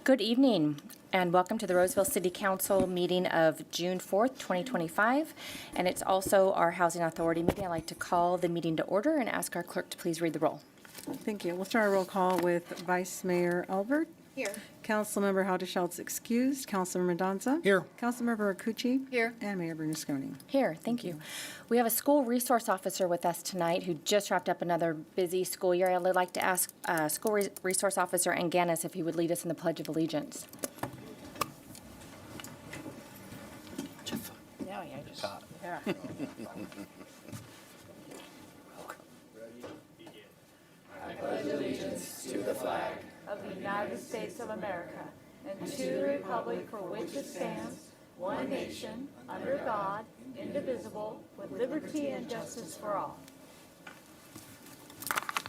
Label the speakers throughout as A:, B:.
A: Good evening, and welcome to the Roseville City Council meeting of June 4th, 2025. And it's also our Housing Authority meeting. I'd like to call the meeting to order and ask our clerk to please read the roll.
B: Thank you. We'll start our roll call with Vice Mayor Albert.
C: Here.
B: Councilmember Halderschultz excused. Councilmember Mendoza.
D: Here.
B: Councilmember Rakucci.
C: Here.
B: And Mayor Bernasconi.
A: Here, thank you. We have a school resource officer with us tonight who just wrapped up another busy school year. I'd like to ask School Resource Officer Anganis if he would lead us in the Pledge of Allegiance.
C: No, yeah, just.
E: Of the United States of America, and to the republic for which it stands, one nation, under God, indivisible, with liberty and justice for all.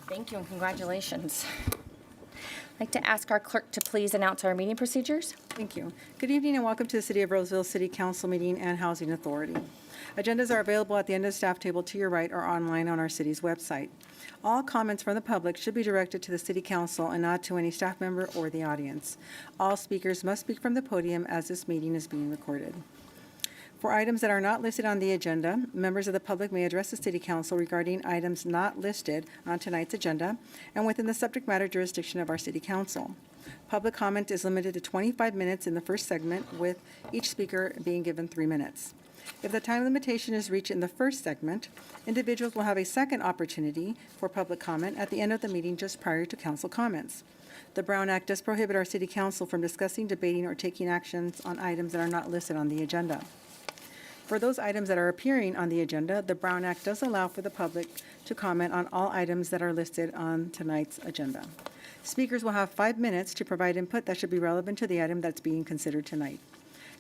A: Thank you and congratulations. I'd like to ask our clerk to please announce our meeting procedures.
B: Thank you. Good evening and welcome to the City of Roseville City Council meeting and Housing Authority. Agendas are available at the end of the staff table to your right or online on our city's website. All comments from the public should be directed to the City Council and not to any staff member or the audience. All speakers must speak from the podium as this meeting is being recorded. For items that are not listed on the agenda, members of the public may address the City Council regarding items not listed on tonight's agenda and within the subject matter jurisdiction of our City Council. Public comment is limited to 25 minutes in the first segment, with each speaker being given 3 minutes. If the time limitation is reached in the first segment, individuals will have a second opportunity for public comment at the end of the meeting just prior to council comments. The Brown Act does prohibit our City Council from discussing, debating, or taking actions on items that are not listed on the agenda. For those items that are appearing on the agenda, the Brown Act does allow for the public to comment on all items that are listed on tonight's agenda. Speakers will have 5 minutes to provide input that should be relevant to the item that's being considered tonight.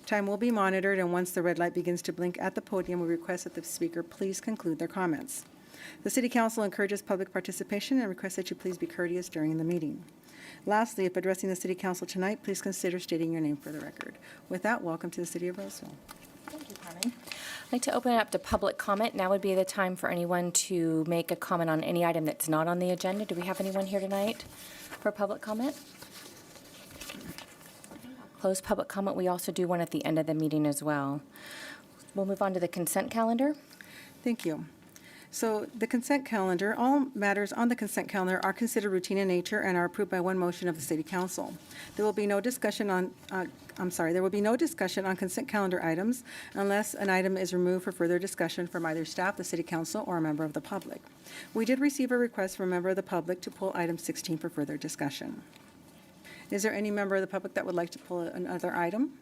B: Time will be monitored, and once the red light begins to blink at the podium, we request that the speaker please conclude their comments. The City Council encourages public participation and requests that you please be courteous during the meeting. Lastly, if addressing the City Council tonight, please consider stating your name for the record. With that, welcome to the City of Roseville.
A: Thank you, Carmen. I'd like to open it up to public comment. Now would be the time for anyone to make a comment on any item that's not on the agenda. Do we have anyone here tonight for public comment? Closed public comment. We also do one at the end of the meeting as well. We'll move on to the consent calendar.
B: Thank you. So the consent calendar, all matters on the consent calendar are considered routine in nature and are approved by one motion of the City Council. There will be no discussion on, there will be no discussion on consent calendar items unless an item is removed for further discussion from either staff, the City Council, or a member of the public. We did receive a request from a member of the public to pull item 16 for further discussion. Is there any member of the public that would like to pull another item?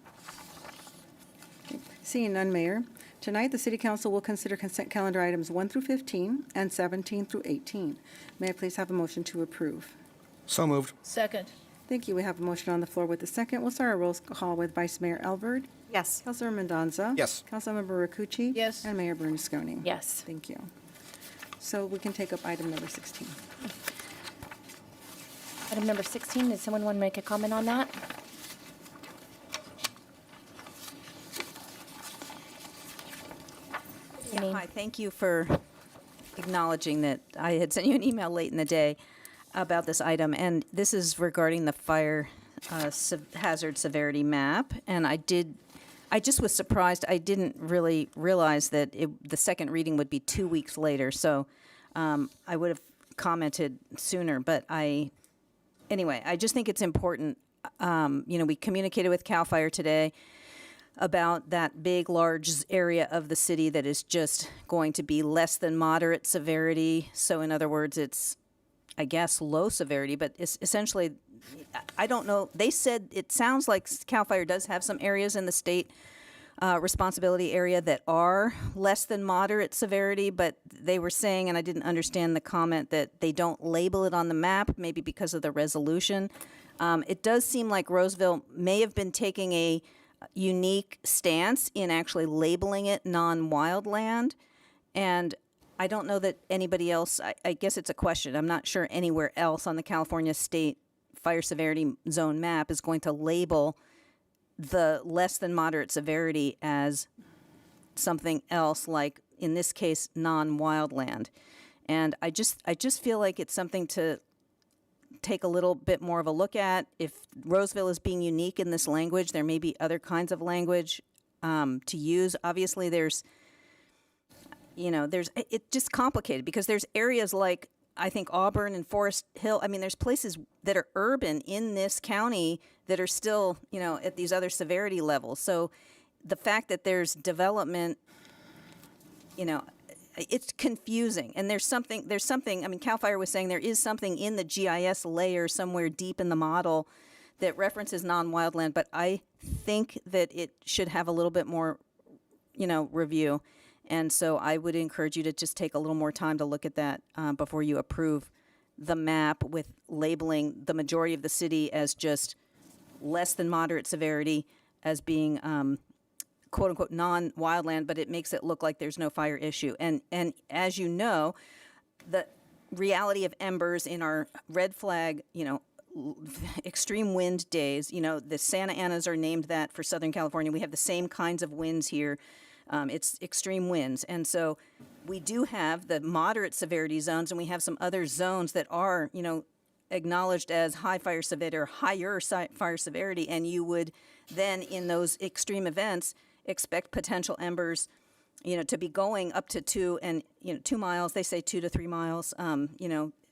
B: Okay. Seeing none, Mayor. Tonight, the City Council will consider consent calendar items 1 through 15 and 17 through 18. May I please have a motion to approve?
D: So moved.
E: Second.
B: Thank you. We have a motion on the floor with a second. We'll start our roll call with Vice Mayor Albert.
C: Yes.
B: Councilor Mendoza.
D: Yes.
B: Councilmember Rakucci.
E: Yes.
B: And Mayor Bernasconi.
A: Yes.
B: Thank you. So we can take up item number 16.
A: Item number 16, does someone want to make a comment on that?
C: Yeah, hi, thank you for acknowledging that I had sent you an email late in the day about this item, and this is regarding the fire hazard severity map. And I just was surprised. I didn't really realize that the second reading would be 2 weeks later, so I would have commented sooner, but anyway, I just think it's important. We communicated with CAL FIRE today about that big, large area of the city that is just going to be less than moderate severity. So in other words, it's, I guess, low severity, but it's essentially, I don't know. They said it sounds like CAL FIRE does have some areas in the state responsibility area that are less than moderate severity, but they were saying, and I didn't understand the comment, that they don't label it on the map, maybe because of the resolution. It does seem like Roseville may have been taking a unique stance in actually labeling it non-wildland, and I don't know that anybody else, I guess it's a question. I'm not sure anywhere else on the California State Fire Severity Zone map is going to label the less than moderate severity as something else, like in this case non-wildland. And I just feel like it's something to take a little bit more of a look at. If Roseville is being unique in this language, there may be other kinds of language to use. Obviously, it's just complicated because there's areas like, I think, Auburn and Forest Hill. I mean, there's places that are urban in this county that are still, at these other severity levels. So the fact that there's development, it's confusing. And there's something, I mean, CAL FIRE was saying there is something in the GIS layer somewhere deep in the model that references non-wildland, but I think that it should have a little bit more, review. And so I would encourage you to just take a little more time to look at that before you approve the map with labeling the majority of the city as just less than moderate severity as being quote unquote non-wildland, but it makes it look like there's no fire issue. And as you know, the reality of embers in our red flag, extreme wind days, the Santa Anas are named that for Southern California. We have the same kinds of winds here. It's extreme winds. And so we do have the moderate severity zones, and we have some other zones that are, acknowledged as high fire severity or higher fire severity. And you would then, in those extreme events, expect potential embers, to be going up to 2 miles. They say 2 to 3 miles,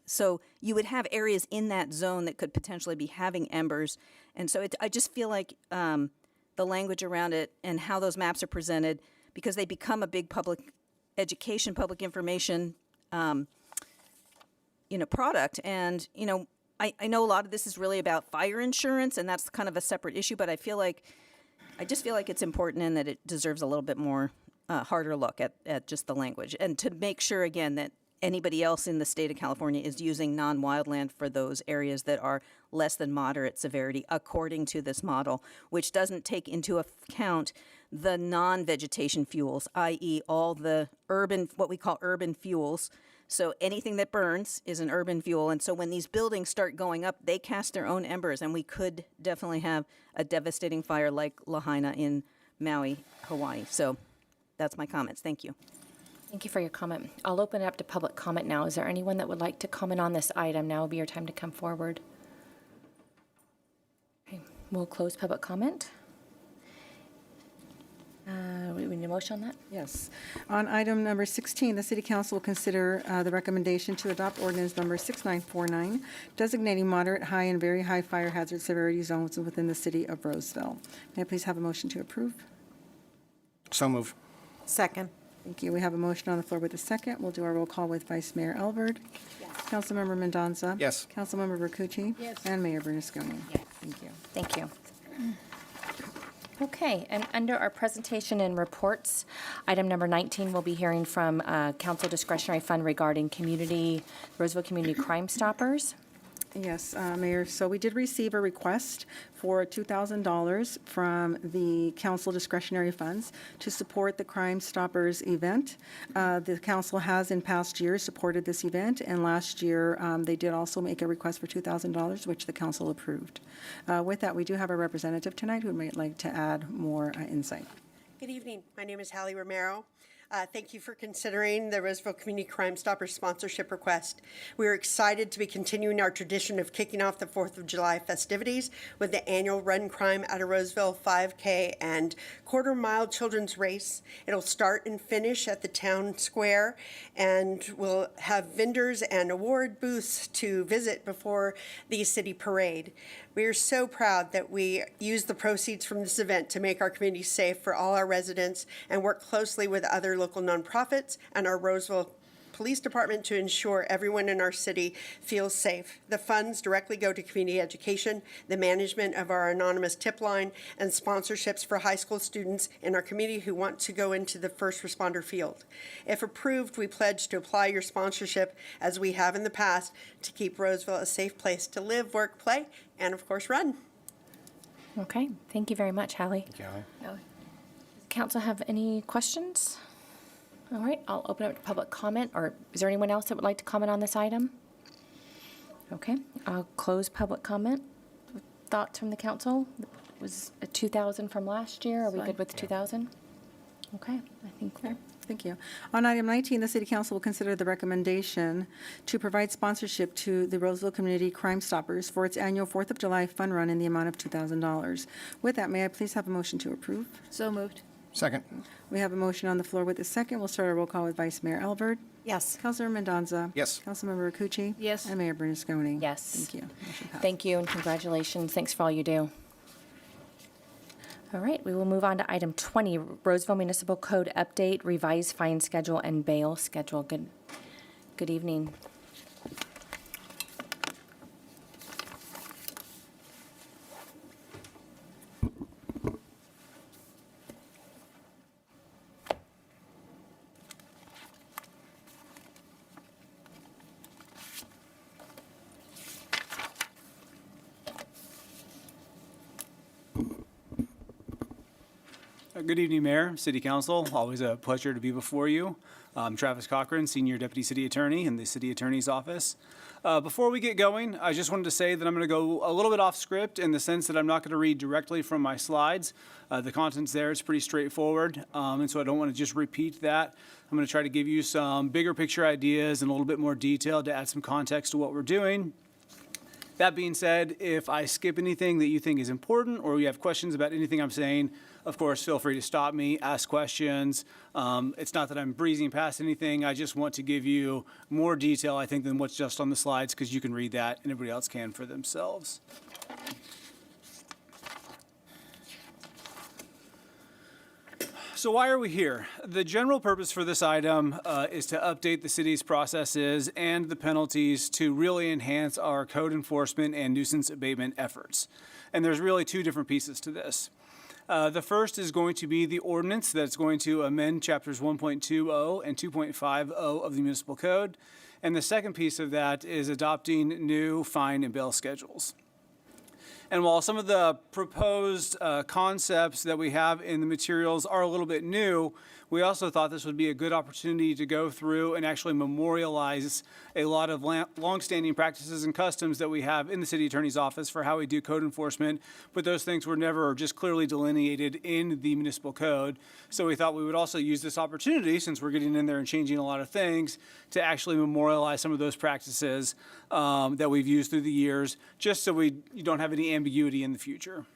C: So you would have areas in that zone that could potentially be having embers. And so I just feel like the language around it and how those maps are presented, because they become a big public education, public information, product. And, I know a lot of this is really about fire insurance, and that's kind of a separate issue, but I just feel like it's important and that it deserves a little bit more harder look at just the language. And to make sure, again, that anybody else in the state of California is using non-wildland for those areas that are less than moderate severity according to this model, which doesn't take into account the non-vegetation fuels, i.e. all the urban, what we call urban fuels. So anything that burns is an urban fuel. And so when these buildings start going up, they cast their own embers, and we could definitely have a devastating fire like Lahaina in Maui, Hawaii. So that's my comments. Thank you.
A: Thank you for your comment. I'll open it up to public comment now. Is there anyone that would like to comment on this item? Now would be your time to come forward. Okay, we'll close public comment. We need a motion on that?
B: Yes. On item number 16, the City Council will consider the recommendation to adopt ordinance number 6949, designating moderate, high, and very high fire hazard severity zones within the city of Roseville. May I please have a motion to approve?
D: So move.
F: Second.
B: Thank you. We have a motion on the floor with a second. We'll do our roll call with Vice Mayor Elbert. Yes. Councilmember Mendoza.
D: Yes.
B: Councilmember Rakucci.
F: Yes.
B: And Mayor Bernasconi.
F: Yes.
B: Thank you.
A: Thank you. Okay, and under our presentation and reports, item number 19, we'll be hearing from Council Discretionary Fund regarding Roseville Community Crime Stoppers.
B: Yes, Mayor, so we did receive a request for $2,000 from the council discretionary funds to support the Crime Stoppers event. The council has in past years supported this event, and last year they did also make a request for $2,000, which the council approved. With that, we do have a representative tonight who might like to add more insight.
G: Good evening. My name is Hallie Romero. Thank you for considering the Roseville Community Crime Stoppers sponsorship request. We are excited to be continuing our tradition of kicking off the 4th of July festivities with the annual Run Crime Out of Roseville 5K and quarter-mile children's race. It'll start and finish at the town square, and we'll have vendors and award booths to visit before the city parade. We are so proud that we use the proceeds from this event to make our community safe for all our residents and work closely with other local nonprofits and our Roseville Police Department to ensure everyone in our city feels safe. The funds directly go to community education, the management of our anonymous tip line, and sponsorships for high school students in our community who want to go into the first responder field. If approved, we pledge to apply your sponsorship, as we have in the past, to keep Roseville a safe place to live, work, play, and of course, run.
A: Okay, thank you very much, Hallie.
D: Thank you, Hallie.
A: Does the council have any questions? All right, I'll open up to public comment, or is there anyone else that would like to comment on this item? Okay, I'll close public comment. Thoughts from the council? Was a 2,000 from last year? Are we good with 2,000? Okay, I think
B: Thank you. On item 19, the City Council will consider the recommendation to provide sponsorship to the Roseville Community Crime Stoppers for its annual 4th of July fun run in the amount of $2,000. With that, may I please have a motion to approve?
C: So moved.
D: Second.
B: We have a motion on the floor with a second. We'll start our roll call with Vice Mayor Albert,
C: Yes.
B: Councilor Mendoza.
D: Yes.
B: Councilmember Rakucci.
C: Yes.
B: And Mayor Bernasconi.
A: Yes.
B: Thank you. Motion passed.
A: Thank you and congratulations. Thanks for all you do. All right, we will move on to item 20, Roseville Municipal Code Update, Revised Fine Schedule and Bail Schedule. Good evening.
F: Good evening, Mayor, City Council. Always a pleasure to be before you. I'm Travis Cochran, Senior Deputy City Attorney in the City Attorney's Office. Before we get going, I just wanted to say that I'm going to go a little bit off script in the sense that I'm not going to read directly from my slides. The contents there is pretty straightforward, and so I don't want to just repeat that. I'm going to try to give you some bigger picture ideas and a little bit more detail to add some context to what we're doing. That being said, if I skip anything that you think is important or you have questions about anything I'm saying, of course, feel free to stop me, ask questions. It's not that I'm breezing past anything. I just want to give you more detail, I think, than what's just on the slides because you can read that and everybody else can for themselves. So why are we here? The general purpose for this item is to update the city's processes and the penalties to really enhance our code enforcement and nuisance abatement efforts. And there's really two different pieces to this. The first is going to be the ordinance that's going to amend chapters 1.20 and 2.50 of the municipal code. And the second piece of that is adopting new fine and bail schedules. And while some of the proposed concepts that we have in the materials are a little bit new, we also thought this would be a good opportunity to go through and actually memorialize a lot of longstanding practices and customs that we have in the city attorney's office for how we do code enforcement, but those things were never just clearly delineated in the municipal code. So we thought we would also use this opportunity, since we're getting in there and changing a lot of things, to actually memorialize some of those practices that we've used through the years, just so you don't have any ambiguity in the future.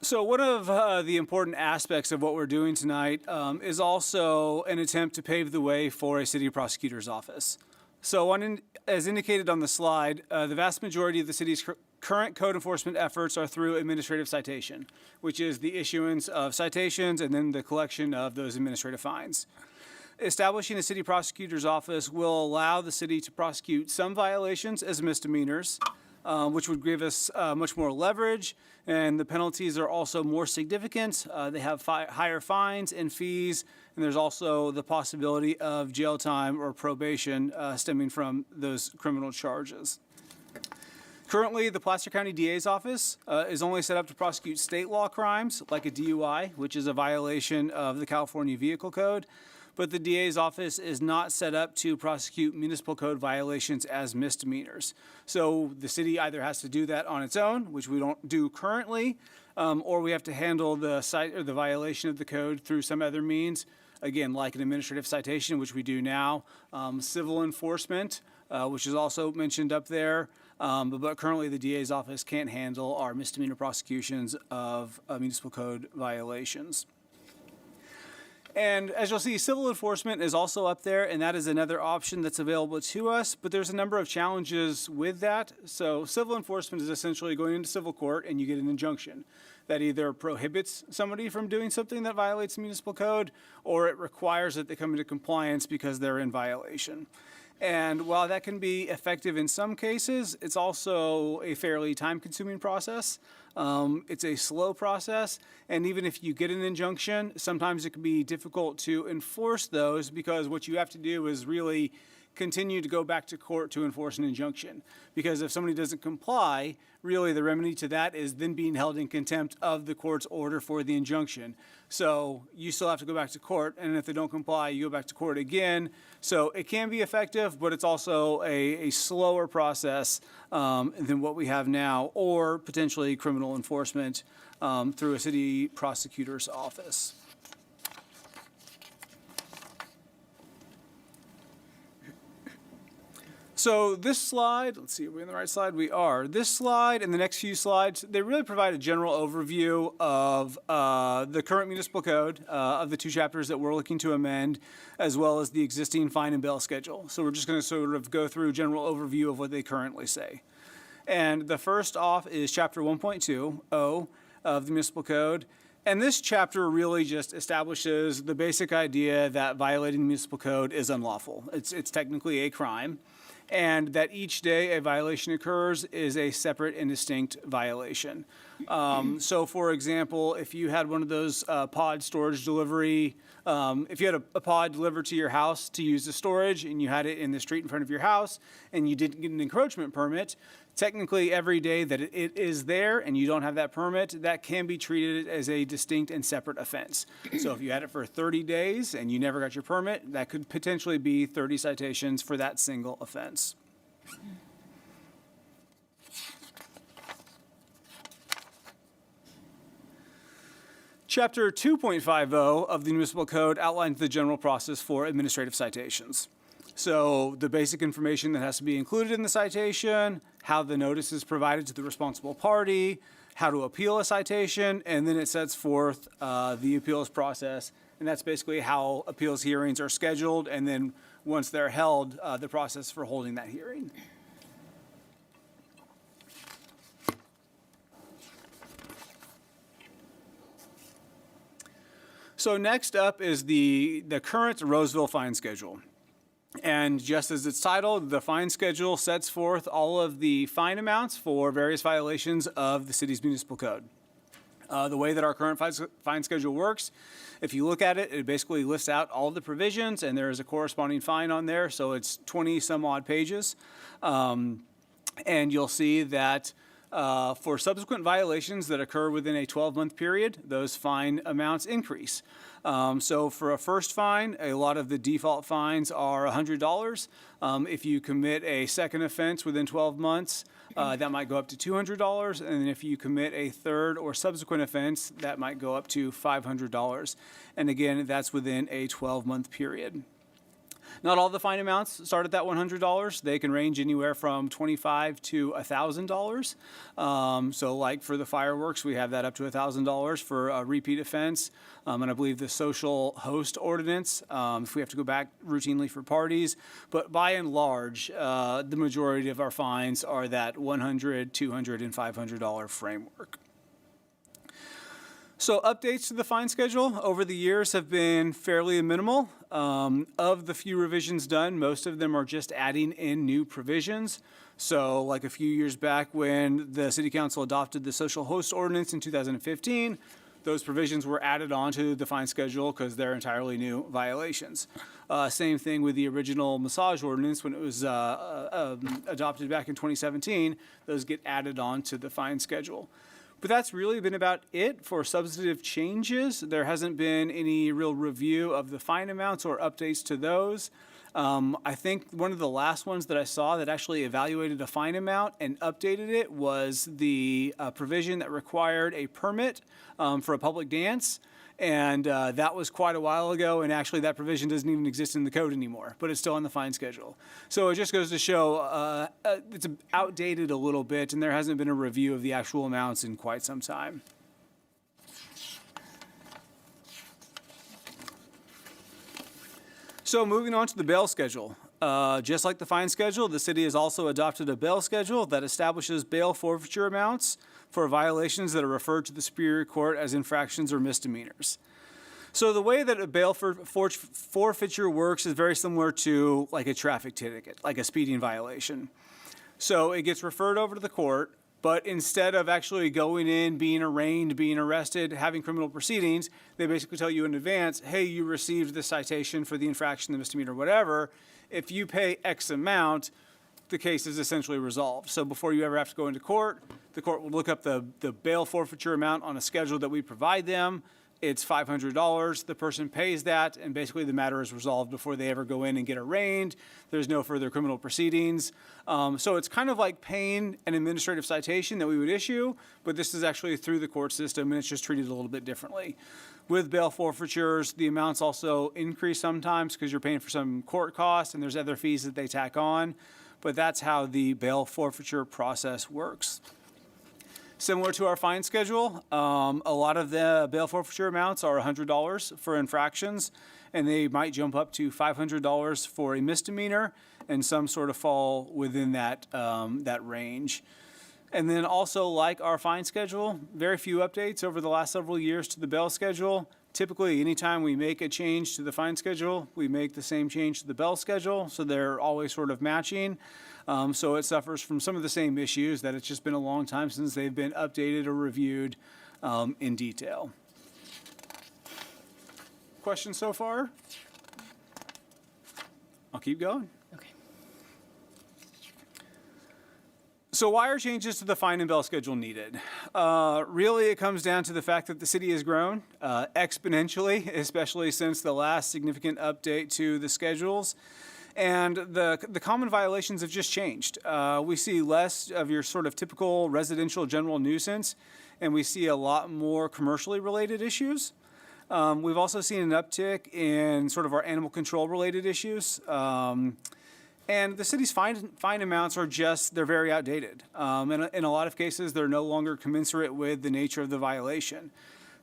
F: So one of the important aspects of what we're doing tonight is also an attempt to pave the way for a city prosecutor's office. So as indicated on the slide, the vast majority of the city's current code enforcement efforts are through administrative citation, which is the issuance of citations and then the collection of those administrative fines. Establishing a city prosecutor's office will allow the city to prosecute some violations as misdemeanors, which would give us much more leverage, and the penalties are also more significant. They have higher fines and fees, and there's also the possibility of jail time or probation stemming from those criminal charges. Currently, the Placer County DA's office is only set up to prosecute state law crimes, like a DUI, which is a violation of the California Vehicle Code. But the DA's office is not set up to prosecute municipal code violations as misdemeanors. So the city either has to do that on its own, which we don't do currently, or we have to handle the violation of the code through some other means, again, like an administrative citation, which we do now, civil enforcement, which is also mentioned up there, but currently the DA's office can't handle our misdemeanor prosecutions of municipal code violations. And as you'll see, civil enforcement is also up there, and that is another option that's available to us, but there's a number of challenges with that. So civil enforcement is essentially going into civil court and you get an injunction that either prohibits somebody from doing something that violates the municipal code, or it requires that they come into compliance because they're in violation. And while that can be effective in some cases, it's also a fairly time-consuming process. It's a slow process, and even if you get an injunction, sometimes it can be difficult to enforce those because what you have to do is really continue to go back to court to enforce an injunction. Because if somebody doesn't comply, really the remedy to that is then being held in contempt of the court's order for the injunction. So you still have to go back to court, and if they don't comply, you go back to court again. So it can be effective, but it's also a slower process than what we have now, or potentially criminal enforcement through a city prosecutor's office. So this slide, let's see, are we on the right slide? We are. This slide and the next few slides, they really provide a general overview of the current municipal code, of the two chapters that we're looking to amend, as well as the existing fine and bail schedule. So we're just going to sort of go through a general overview of what they currently say. And the first off is Chapter 1.2.0 of the municipal code. And this chapter really just establishes the basic idea that violating the municipal code is unlawful. It's technically a crime. And that each day a violation occurs is a separate and distinct violation. So, for example, if you had one of those pod storage delivery, if you had a pod delivered to your house to use the storage and you had it in the street in front of your house and you didn't get an encroachment permit, technically every day that it is there and you don't have that permit, that can be treated as a distinct and separate offense. So if you had it for 30 days and you never got your permit, that could potentially be 30 citations for that single offense. Chapter 2.50 of the Municipal Code outlines the general process for administrative citations. So the basic information that has to be included in the citation, how the notice is provided to the responsible party, how to appeal a citation, and then it sets forth the appeals process. And that's basically how appeals hearings are scheduled, and then once they're held, the process for holding that hearing. So next up is the current Roseville fine schedule. And just as it's titled, the fine schedule sets forth all of the fine amounts for various violations of the city's municipal code. The way that our current fine schedule works, if you look at it, it basically lists out all of the provisions, and there is a corresponding fine on there, so it's 20 some odd pages. And you'll see that for subsequent violations that occur within a 12-month period, those fine amounts increase. So for a first fine, a lot of the default fines are $100. If you commit a second offense within 12 months, that might go up to $200. And if you commit a third or subsequent offense, that might go up to $500. And again, that's within a 12-month period. Not all the fine amounts start at that $100. They can range anywhere from $25 to $1,000. So like for the fireworks, we have that up to $1,000 for a repeat offense. And I believe the social host ordinance, if we have to go back routinely for parties. But by and large, the majority of our fines are that $100, $200, and $500 framework. So updates to the fine schedule over the years have been fairly minimal. Of the few revisions done, most of them are just adding in new provisions. So like a few years back when the City Council adopted the social host ordinance in 2015, those provisions were added onto the fine schedule because they're entirely new violations. Same thing with the original massage ordinance when it was adopted back in 2017. Those get added on to the fine schedule. But that's really been about it for substantive changes. There hasn't been any real review of the fine amounts or updates to those. I think one of the last ones that I saw that actually evaluated a fine amount and updated it was the provision that required a permit for a public dance. And that was quite a while ago, and actually that provision doesn't even exist in the code anymore, but it's still on the fine schedule. So it just goes to show it's outdated a little bit, and there hasn't been a review of the actual amounts in quite some time. So moving on to the bail schedule. Just like the fine schedule, the city has also adopted a bail schedule that establishes bail forfeiture amounts for violations that are referred to the Superior Court as infractions or misdemeanors. So the way that a bail forfeiture works is very similar to like a traffic ticket, like a speeding violation. So it gets referred over to the court. But instead of actually going in, being arraigned, being arrested, having criminal proceedings, they basically tell you in advance, hey, you received the citation for the infraction, the misdemeanor, whatever. If you pay X amount, the case is essentially resolved. So before you ever have to go into court, the court will look up the bail forfeiture amount on a schedule that we provide them. It's $500. The person pays that, and basically the matter is resolved before they ever go in and get arraigned. There's no further criminal proceedings. So it's kind of like paying an administrative citation that we would issue, but this is actually through the court system, and it's just treated a little bit differently. With bail forfeitures, the amounts also increase sometimes because you're paying for some court costs, and there's other fees that they tack on. But that's how the bail forfeiture process works. Similar to our fine schedule, a lot of the bail forfeiture amounts are $100 for infractions, and they might jump up to $500 for a misdemeanor, and some sort of fall within that range. And then also, like our fine schedule, very few updates over the last several years to the bail schedule. Typically, anytime we make a change to the fine schedule, we make the same change to the bail schedule, so they're always sort of matching. So it suffers from some of the same issues, that it's just been a long time since they've been updated or reviewed in detail. Questions so far? I'll keep going.
A: Okay.
F: So why are changes to the fine and bail schedule needed? Really, it comes down to the fact that the city has grown exponentially, especially since the last significant update to the schedules. And the common violations have just changed. We see less of your sort of typical residential general nuisance, and we see a lot more commercially related issues. We've also seen an uptick in sort of our animal control related issues. And the city's fine amounts are they're very outdated. In a lot of cases, they're no longer commensurate with the nature of the violation.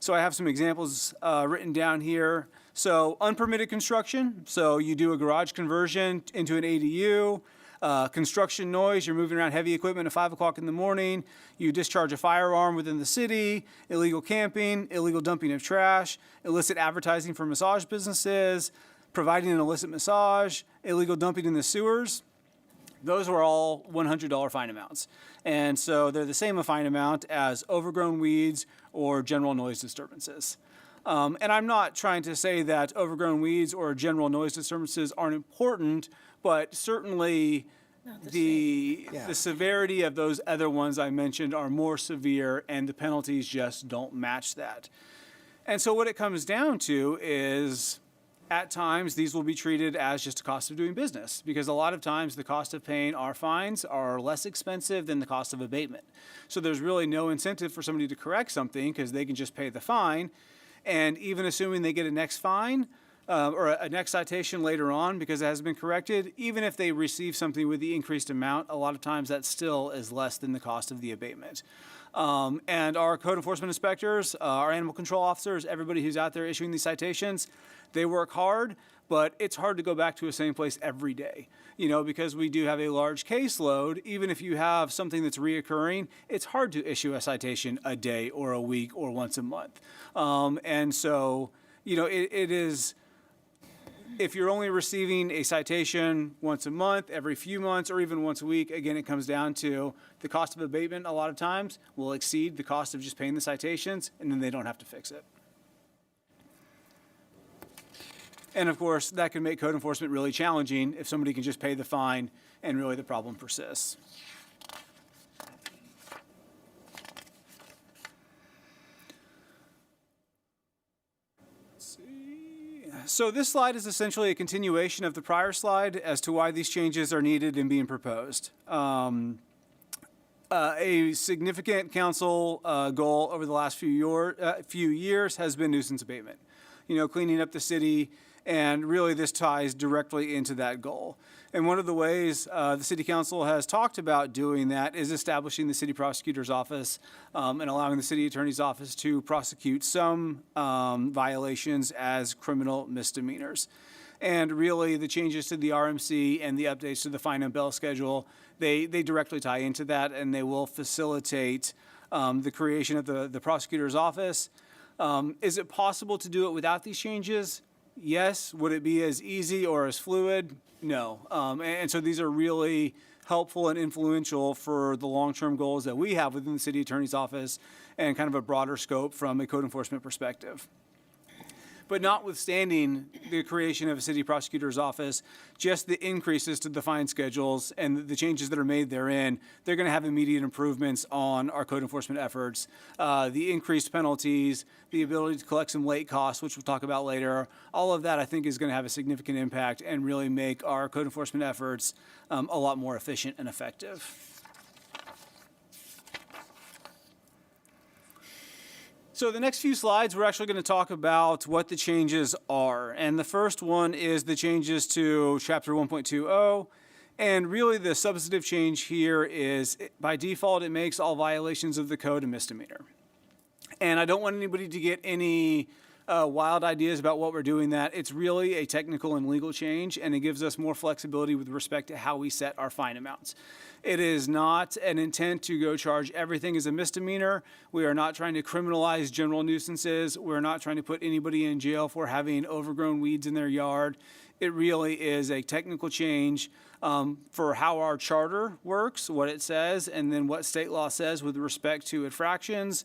F: So I have some examples written down here. So unpermitted construction, so you do a garage conversion into an ADU. Construction noise, you're moving around heavy equipment at 5 o'clock in the morning. You discharge a firearm within the city. Illegal camping, illegal dumping of trash, illicit advertising for massage businesses, providing an illicit massage, illegal dumping in the sewers. Those were all $100 fine amounts. And so they're the same fine amount as overgrown weeds or general noise disturbances. And I'm not trying to say that overgrown weeds or general noise disturbances aren't important, but certainly the severity of those other ones I mentioned are more severe, and the penalties just don't match that. And so what it comes down to is, at times, these will be treated as just a cost of doing business, because a lot of times the cost of paying our fines are less expensive than the cost of abatement. So there's really no incentive for somebody to correct something because they can just pay the fine. And even assuming they get a next fine or a next citation later on because it hasn't been corrected, even if they receive something with the increased amount, a lot of times that still is less than the cost of the abatement. And our code enforcement inspectors, our animal control officers, everybody who's out there issuing these citations, they work hard, but it's hard to go back to the same place every day, because we do have a large caseload. Even if you have something that's reoccurring, it's hard to issue a citation a day or a week or once a month. And so, it is, if you're only receiving a citation once a month, every few months, or even once a week, again, it comes down to the cost of abatement a lot of times will exceed the cost of just paying the citations, and then they don't have to fix it. And of course, that can make code enforcement really challenging if somebody can just pay the fine and really the problem persists. So this slide is essentially a continuation of the prior slide as to why these changes are needed and being proposed. A significant council goal over the last few years has been nuisance abatement. Cleaning up the city, and really this ties directly into that goal. And one of the ways the City Council has talked about doing that is establishing the City Prosecutor's Office and allowing the City Attorney's Office to prosecute some violations as criminal misdemeanors. And really the changes to the RMC and the updates to the fine and bail schedule, they directly tie into that, and they will facilitate the creation of the Prosecutor's Office. Is it possible to do it without these changes? Yes. Would it be as easy or as fluid? No. And so these are really helpful and influential for the long-term goals that we have within the city attorney's office and kind of a broader scope from a code enforcement perspective. But notwithstanding the creation of a city prosecutor's office, just the increases to the fine schedules and the changes that are made therein, they're going to have immediate improvements on our code enforcement efforts. The increased penalties, the ability to collect some late costs, which we'll talk about later, all of that I think is going to have a significant impact and really make our code enforcement efforts a lot more efficient and effective. So the next few slides, we're actually going to talk about what the changes are. And the first one is the changes to Chapter 1.20. And really the substantive change here is, by default, it makes all violations of the code a misdemeanor. And I don't want anybody to get any wild ideas about what we're doing that. It's really a technical and legal change, and it gives us more flexibility with respect to how we set our fine amounts. It is not an intent to go charge everything as a misdemeanor. We are not trying to criminalize general nuisances. We're not trying to put anybody in jail for having overgrown weeds in their yard. It really is a technical change for how our charter works, what it says, and then what state law says with respect to infractions.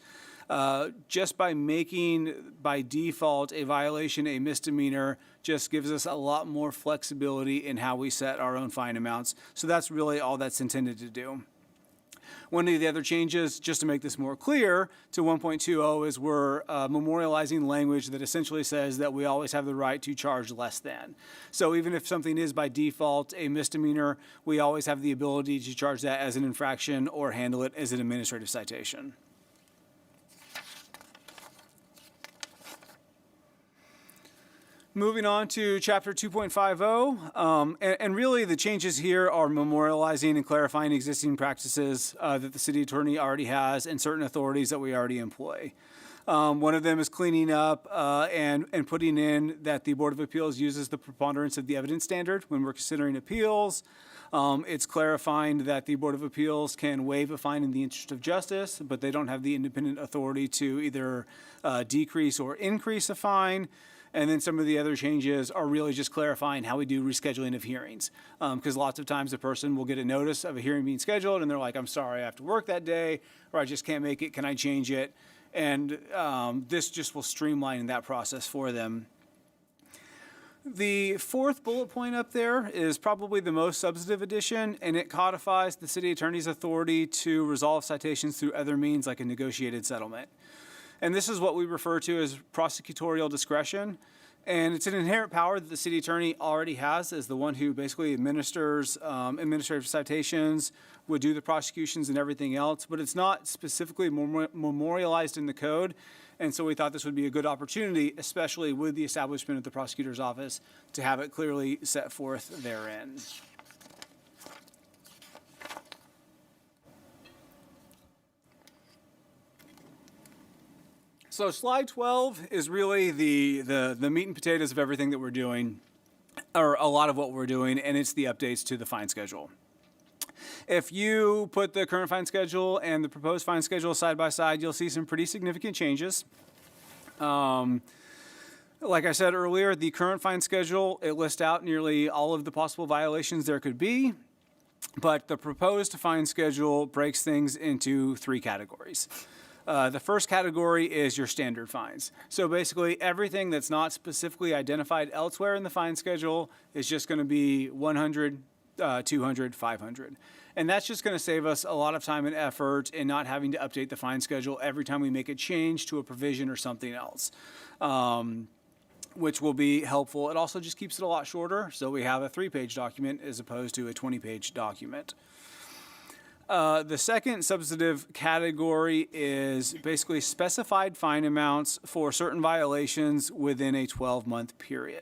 F: Just by making, by default, a violation a misdemeanor just gives us a lot more flexibility in how we set our own fine amounts. So that's really all that's intended to do. One of the other changes, just to make this more clear, to 1.20 is we're memorializing language that essentially says that we always have the right to charge less than. So even if something is by default a misdemeanor, we always have the ability to charge that as an infraction or handle it as an administrative citation. Moving on to Chapter 2.50, and really the changes here are memorializing and clarifying existing practices that the city attorney already has and certain authorities that we already employ. One of them is cleaning up and putting in that the Board of Appeals uses the preponderance of the evidence standard when we're considering appeals. It's clarifying that the Board of Appeals can waive a fine in the interest of justice, but they don't have the independent authority to either decrease or increase a fine. And then some of the other changes are really just clarifying how we do rescheduling of hearings. Because lots of times a person will get a notice of a hearing being scheduled and they're like, I'm sorry, I have to work that day, or I just can't make it, can I change it? And this just will streamline that process for them. The fourth bullet point up there is probably the most substantive addition, and it codifies the city attorney's authority to resolve citations through other means like a negotiated settlement. And this is what we refer to as prosecutorial discretion. And it's an inherent power that the city attorney already has as the one who basically administers administrative citations, would do the prosecutions and everything else, but it's not specifically memorialized in the code. And so we thought this would be a good opportunity, especially with the establishment of the prosecutor's office, to have it clearly set forth therein. So slide 12 is really the meat and potatoes of everything that we're doing, or a lot of what we're doing, and it's the updates to the fine schedule. If you put the current fine schedule and the proposed fine schedule side by side, you'll see some pretty significant changes. Like I said earlier, the current fine schedule, it lists out nearly all of the possible violations there could be, but the proposed fine schedule breaks things into three categories. The first category is your standard fines. So basically everything that's not specifically identified elsewhere in the fine schedule is just going to be 100, 200, 500. And that's just going to save us a lot of time and effort in not having to update the fine schedule every time we make a change to a provision or something else, which will be helpful. It also just keeps it a lot shorter, so we have a 3-page document as opposed to a 20-page document. The second substantive category is basically specified fine amounts for certain violations within a 12-month period.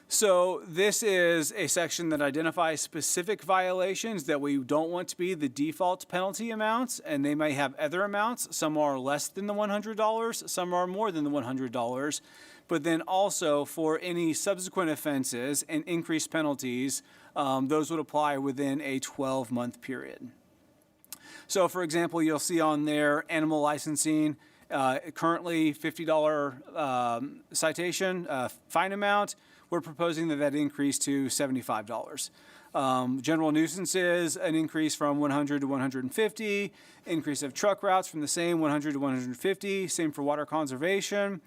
F: So this is a section that identifies specific violations that we don't want to be the default penalty amounts, and they may have other amounts. Some are less than the $100, some are more than the $100. But then also for any subsequent offenses and increased penalties, those would apply within a 12-month period. So for example, you'll see on there animal licensing, currently $50 citation fine amount. We're proposing that increase to $75. General nuisances, an increase from 100 to 150. Increase of truck routes from the same 100 to 150. Same for water conservation.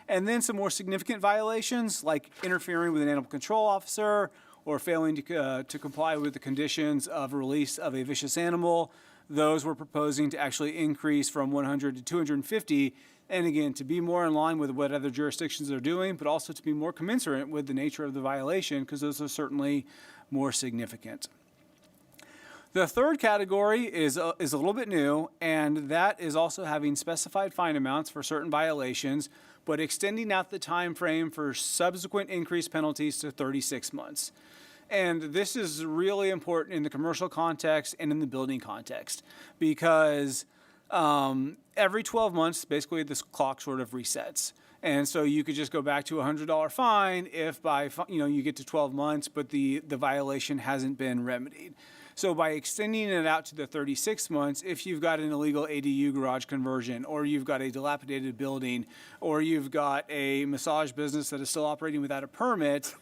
F: And then some more significant violations, like interfering with an animal control officer or failing to comply with the conditions of release of a vicious animal. Those we're proposing to actually increase from 100 to 250. And again, to be more in line with what other jurisdictions are doing, but also to be more commensurate with the nature of the violation, because those are certainly more significant. The third category is a little bit new, and that is also having specified fine amounts for certain violations, but extending out the time frame for subsequent increased penalties to 36 months. And this is really important in the commercial context and in the building context, because every 12 months, basically this clock sort of resets. And so you could just go back to a $100 fine if by, you get to 12 months, but the violation hasn't been remedied. So by extending it out to the 36 months, if you've got an illegal ADU garage conversion, or you've got a dilapidated building, or you've got a massage business that is still operating without a permit,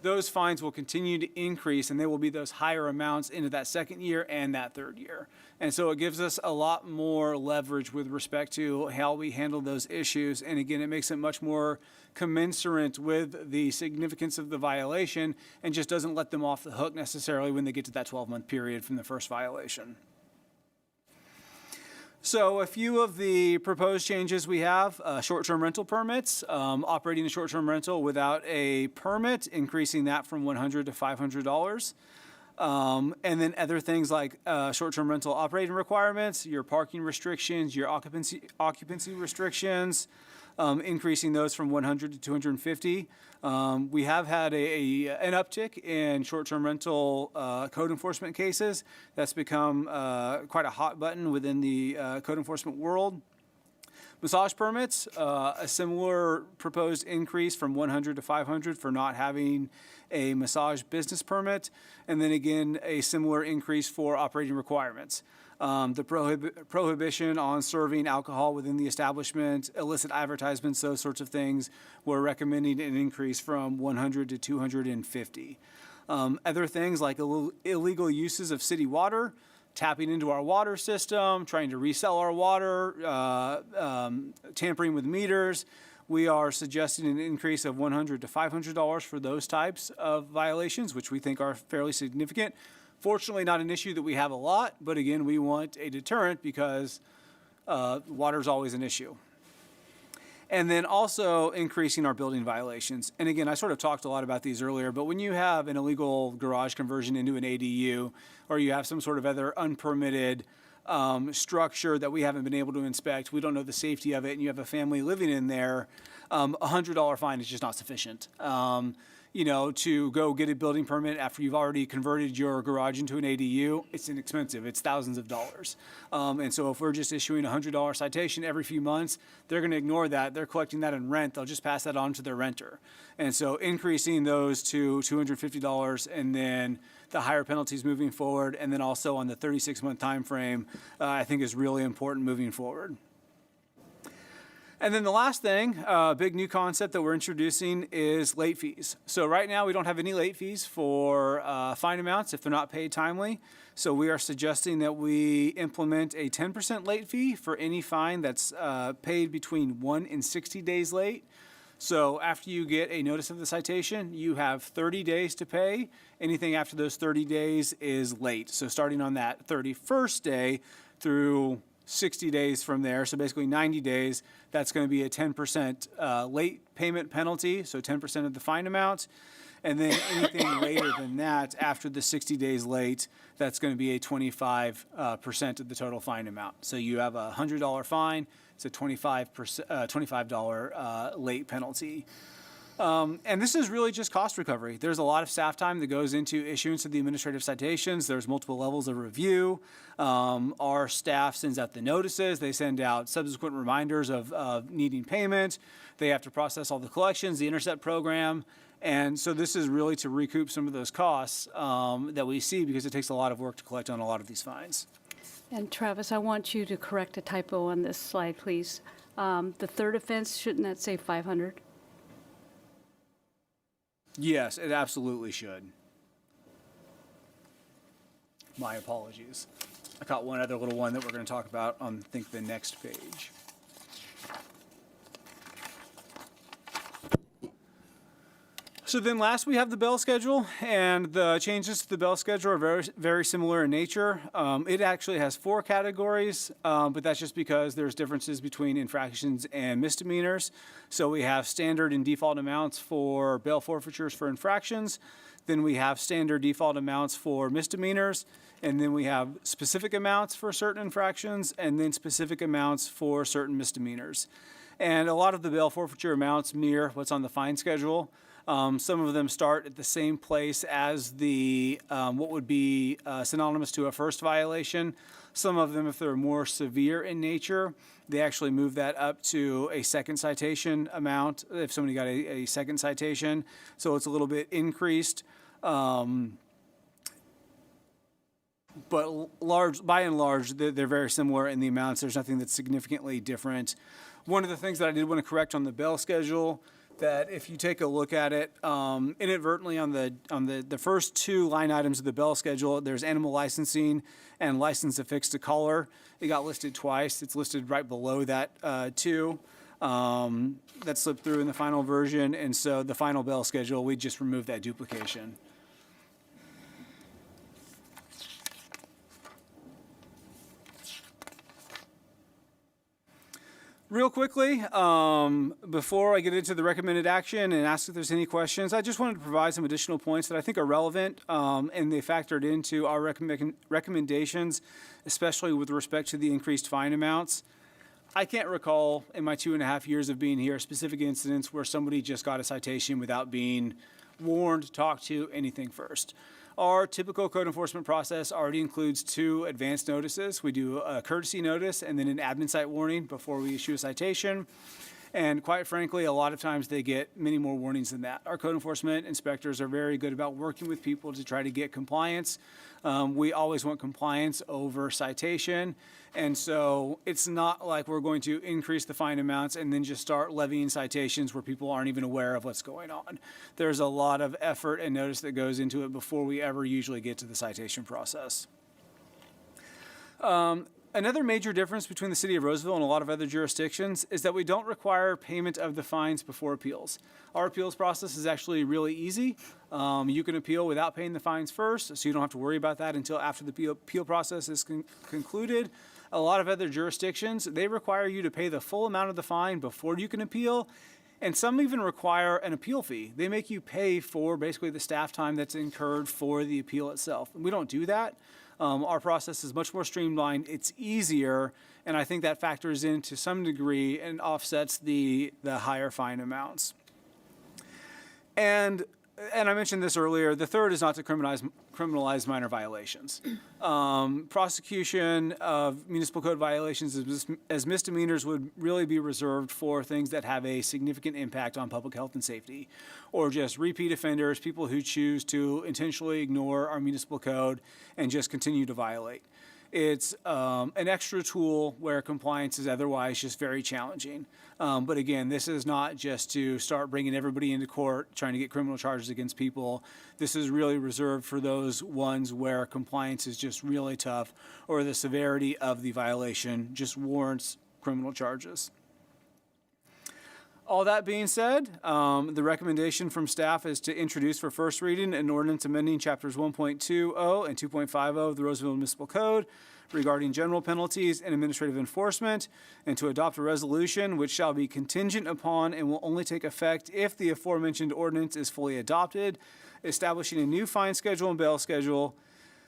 F: those fines will continue to increase, and they will be those higher amounts into that second year and that third year. And so it gives us a lot more leverage with respect to how we handle those issues. And again, it makes it much more commensurate with the significance of the violation and just doesn't let them off the hook necessarily when they get to that 12-month period from the first violation. So a few of the proposed changes we have, short-term rental permits, operating a short-term rental without a permit, increasing that from $100 to $500. And then other things like short-term rental operating requirements, your parking restrictions, your occupancy restrictions, increasing those from 100 to 250. We have had an uptick in short-term rental code enforcement cases. That's become quite a hot button within the code enforcement world. Massage permits, a similar proposed increase from 100 to 500 for not having a massage business permit. And then again, a similar increase for operating requirements. The prohibition on serving alcohol within the establishment, illicit advertisements, those sorts of things, we're recommending an increase from 100 to 250. Other things like illegal uses of city water, tapping into our water system, trying to resell our water, tampering with meters. We are suggesting an increase of $100 to $500 for those types of violations, which we think are fairly significant. Fortunately, not an issue that we have a lot, but again, we want a deterrent because water is always an issue. And then also increasing our building violations. And again, I sort of talked a lot about these earlier, but when you have an illegal garage conversion into an ADU, or you have some sort of other unpermitted structure that we haven't been able to inspect, we don't know the safety of it, and you have a family living in there, a $100 fine is just not sufficient. To go get a building permit after you've already converted your garage into an ADU, it's inexpensive. It's thousands of dollars. And so if we're just issuing a $100 citation every few months, they're going to ignore that. They're collecting that in rent. They'll just pass that on to their renter. And so increasing those to $250 and then the higher penalties moving forward, and then also on the 36-month time frame, I think is really important moving forward. And then the last thing, big new concept that we're introducing is late fees. So right now we don't have any late fees for fine amounts if they're not paid timely. So we are suggesting that we implement a 10% late fee for any fine that's paid between 1 and 60 days late. So after you get a notice of the citation, you have 30 days to pay. Anything after those 30 days is late. So starting on that 31st day through 60 days from there, so basically 90 days, that's going to be a 10% late payment penalty, so 10% of the fine amount. And then anything later than that, after the 60 days late, that's going to be a 25% of the total fine amount. So you have a $100 fine, it's a $25 late penalty. And this is really just cost recovery. There's a lot of staff time that goes into issuance of the administrative citations. There's multiple levels of review. Our staff sends out the notices. They send out subsequent reminders of needing payment. They have to process all the collections, the intercept program. And so this is really to recoup some of those costs that we see because it takes a lot of work to collect on a lot of these fines.
E: And Travis, I want you to correct a typo on this slide, please. The third offense, shouldn't that say 500?
F: Yes, it absolutely should. My apologies. I caught one other little one that we're going to talk about on, I think, the next page. So then last we have the bail schedule, and the changes to the bail schedule are very, very similar in nature. It actually has 4 categories, but that's just because there's differences between infractions and misdemeanors. So we have standard and default amounts for bail forfeitures for infractions. Then we have standard default amounts for misdemeanors. And then we have specific amounts for certain infractions, and then specific amounts for certain misdemeanors. And a lot of the bail forfeiture amounts mirror what's on the fine schedule. Some of them start at the same place as the what would be synonymous to a first violation. Some of them, if they're more severe in nature, they actually move that up to a second citation amount if somebody got a second citation. So it's a little bit increased. But by and large, they're very similar in the amounts. There's nothing that's significantly different. One of the things that I did want to correct on the bail schedule, that if you take a look at it, inadvertently on the first 2 line items of the bail schedule, there's animal licensing and license affixed to collar. It got listed twice. It's listed right below that 2. That slipped through in the final version, and so the final bail schedule, we just removed that duplication. Real quickly, before I get into the recommended action and ask if there's any questions, I just wanted to provide some additional points that I think are relevant, and they factored into our recommendations, especially with respect to the increased fine amounts. I can't recall in my 2.5 years of being here specific incidents where somebody just got a citation without being warned, talked to, anything first. Our typical code enforcement process already includes 2 advance notices. We do a courtesy notice and then an admin cite warning before we issue a citation. And quite frankly, a lot of times they get many more warnings than that. Our code enforcement inspectors are very good about working with people to try to get compliance. We always want compliance over citation. And so it's not like we're going to increase the fine amounts and then just start levying citations where people aren't even aware of what's going on. There's a lot of effort and notice that goes into it before we ever usually get to the citation process. Another major difference between the city of Roseville and a lot of other jurisdictions is that we don't require payment of the fines before appeals. Our appeals process is actually really easy. You can appeal without paying the fines first, so you don't have to worry about that until after the appeal process is concluded. A lot of other jurisdictions, they require you to pay the full amount of the fine before you can appeal, and some even require an appeal fee. They make you pay for basically the staff time that's incurred for the appeal itself. We don't do that. Our process is much more streamlined. It's easier, and I think that factors in to some degree and offsets the higher fine amounts. And I mentioned this earlier, the third is not to criminalize minor violations. Prosecution of municipal code violations as misdemeanors would really be reserved for things that have a significant impact on public health and safety, or just repeat offenders, people who choose to intentionally ignore our municipal code and just continue to violate. It's an extra tool where compliance is otherwise just very challenging. But again, this is not just to start bringing everybody into court, trying to get criminal charges against people. This is really reserved for those ones where compliance is just really tough or the severity of the violation just warrants criminal charges. All that being said, the recommendation from staff is to introduce for first reading an ordinance amending chapters 1.20 and 2.50 of the Roseville Municipal Code regarding general penalties and administrative enforcement, and to adopt a resolution which shall be contingent upon and will only take effect if the aforementioned ordinance is fully adopted, establishing a new fine schedule and bail schedule,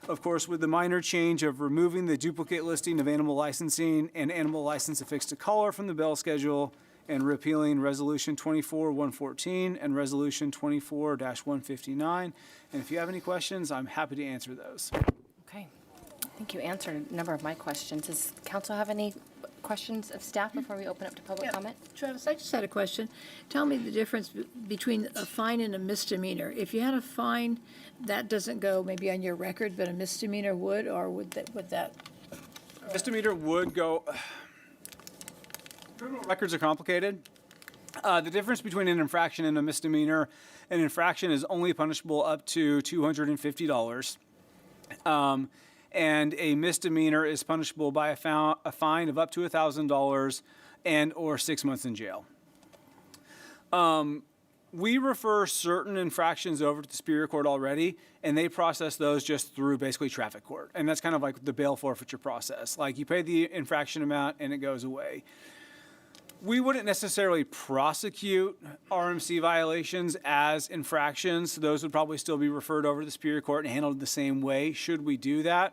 F: of course, with the minor change of removing the duplicate listing of animal licensing and animal license affixed to collar from the bail schedule, and repealing Resolution 24-114 and Resolution 24-159. And if you have any questions, I'm happy to answer those.
A: Okay. I think you answered a number of my questions. Does council have any questions of staff before we open up to public comment?
E: Travis, I just had a question. Tell me the difference between a fine and a misdemeanor. If you had a fine, that doesn't go maybe on your record, but a misdemeanor would, or would that?
F: Misdemeanor would go. Criminal records are complicated. The difference between an infraction and a misdemeanor, an infraction is only punishable up to $250. and a misdemeanor is punishable by a fine of up to $1,000 and or 6 months in jail. We refer certain infractions over to the Superior Court already, and they process those just through basically traffic court. And that's kind of like the bail forfeiture process. Like, you pay the infraction amount and it goes away. We wouldn't necessarily prosecute RMC violations as infractions. Those would probably still be referred over to the Superior Court and handled the same way, should we do that.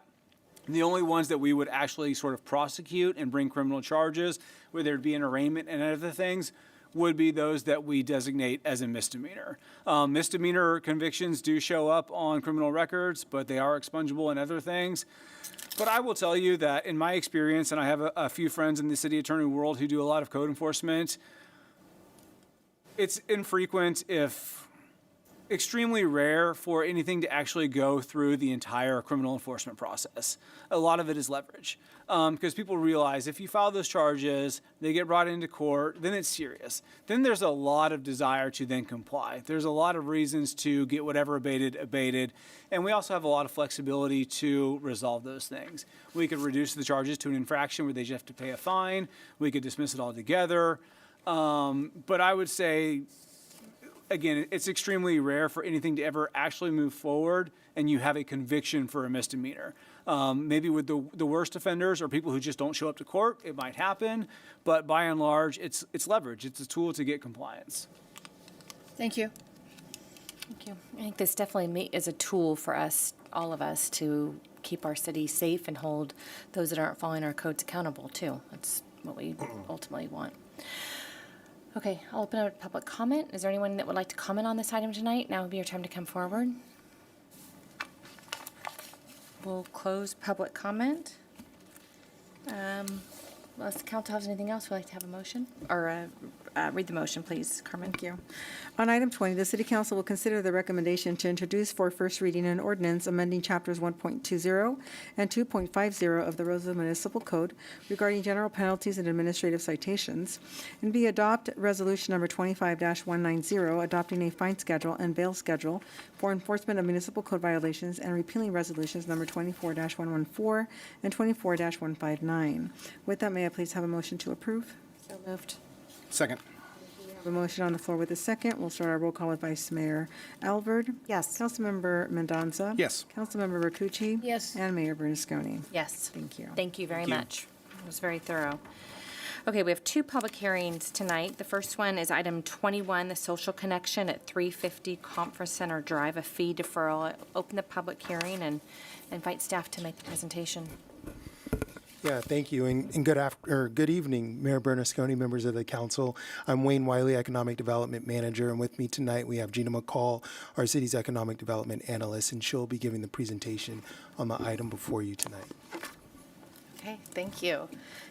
F: The only ones that we would actually sort of prosecute and bring criminal charges, where there'd be an arraignment and other things, would be those that we designate as a misdemeanor. Misdemeanor convictions do show up on criminal records, but they are expungible in other things. But I will tell you that in my experience, and I have a few friends in the city attorney world who do a lot of code enforcement, it's infrequent, if extremely rare, for anything to actually go through the entire criminal enforcement process. A lot of it is leverage. Because people realize if you file those charges, they get brought into court, then it's serious. Then there's a lot of desire to then comply. There's a lot of reasons to get whatever abated. And we also have a lot of flexibility to resolve those things. We could reduce the charges to an infraction where they just have to pay a fine. We could dismiss it altogether. But I would say, again, it's extremely rare for anything to ever actually move forward and you have a conviction for a misdemeanor. Maybe with the worst offenders or people who just don't show up to court, it might happen. But by and large, it's leverage. It's a tool to get compliance.
E: Thank you.
A: Thank you. I think this definitely is a tool for us, all of us, to keep our city safe and hold those that aren't following our codes accountable, too. That's what we ultimately want. Okay, I'll open up public comment. Is there anyone that would like to comment on this item tonight? Now would be your time to come forward. We'll close public comment. Unless the council has anything else, we'd like to have a motion, or read the motion, please, Carmen.
B: Thank you. On item 20, the City Council will consider the recommendation to introduce for first reading an ordinance amending chapters 1.20 and 2.50 of the Roseville Municipal Code regarding general penalties and administrative citations, and B, adopt resolution number 25-190, adopting a fine schedule and bail schedule for enforcement of municipal code violations and repealing resolutions number 24-114 and 24-159. With that, may I please have a motion to approve?
A: So moved.
D: Second.
B: We have a motion on the floor with a second. We'll start our roll call with Vice Mayor Alvord.
A: Yes.
B: Councilmember Mendoza.
D: Yes.
B: Councilmember Rakucci.
E: Yes.
B: And Mayor Bernasconi.
A: Yes.
B: Thank you.
A: Thank you very
D: Thank you.
A: much. It was very thorough. Okay, we have two public hearings tonight. The first one is item 21, the social connection at 350 Conference Center Drive, a fee deferral. I open the public hearing and invite staff to make the presentation.
H: Yeah, thank you, and good evening, Mayor Bernasconi, members of the council. I'm Wayne Wiley, Economic Development Manager, and with me tonight we have Gina McCall, our city's Economic Development Analyst, and she'll be giving the presentation on the item before you tonight.
I: Okay, thank you.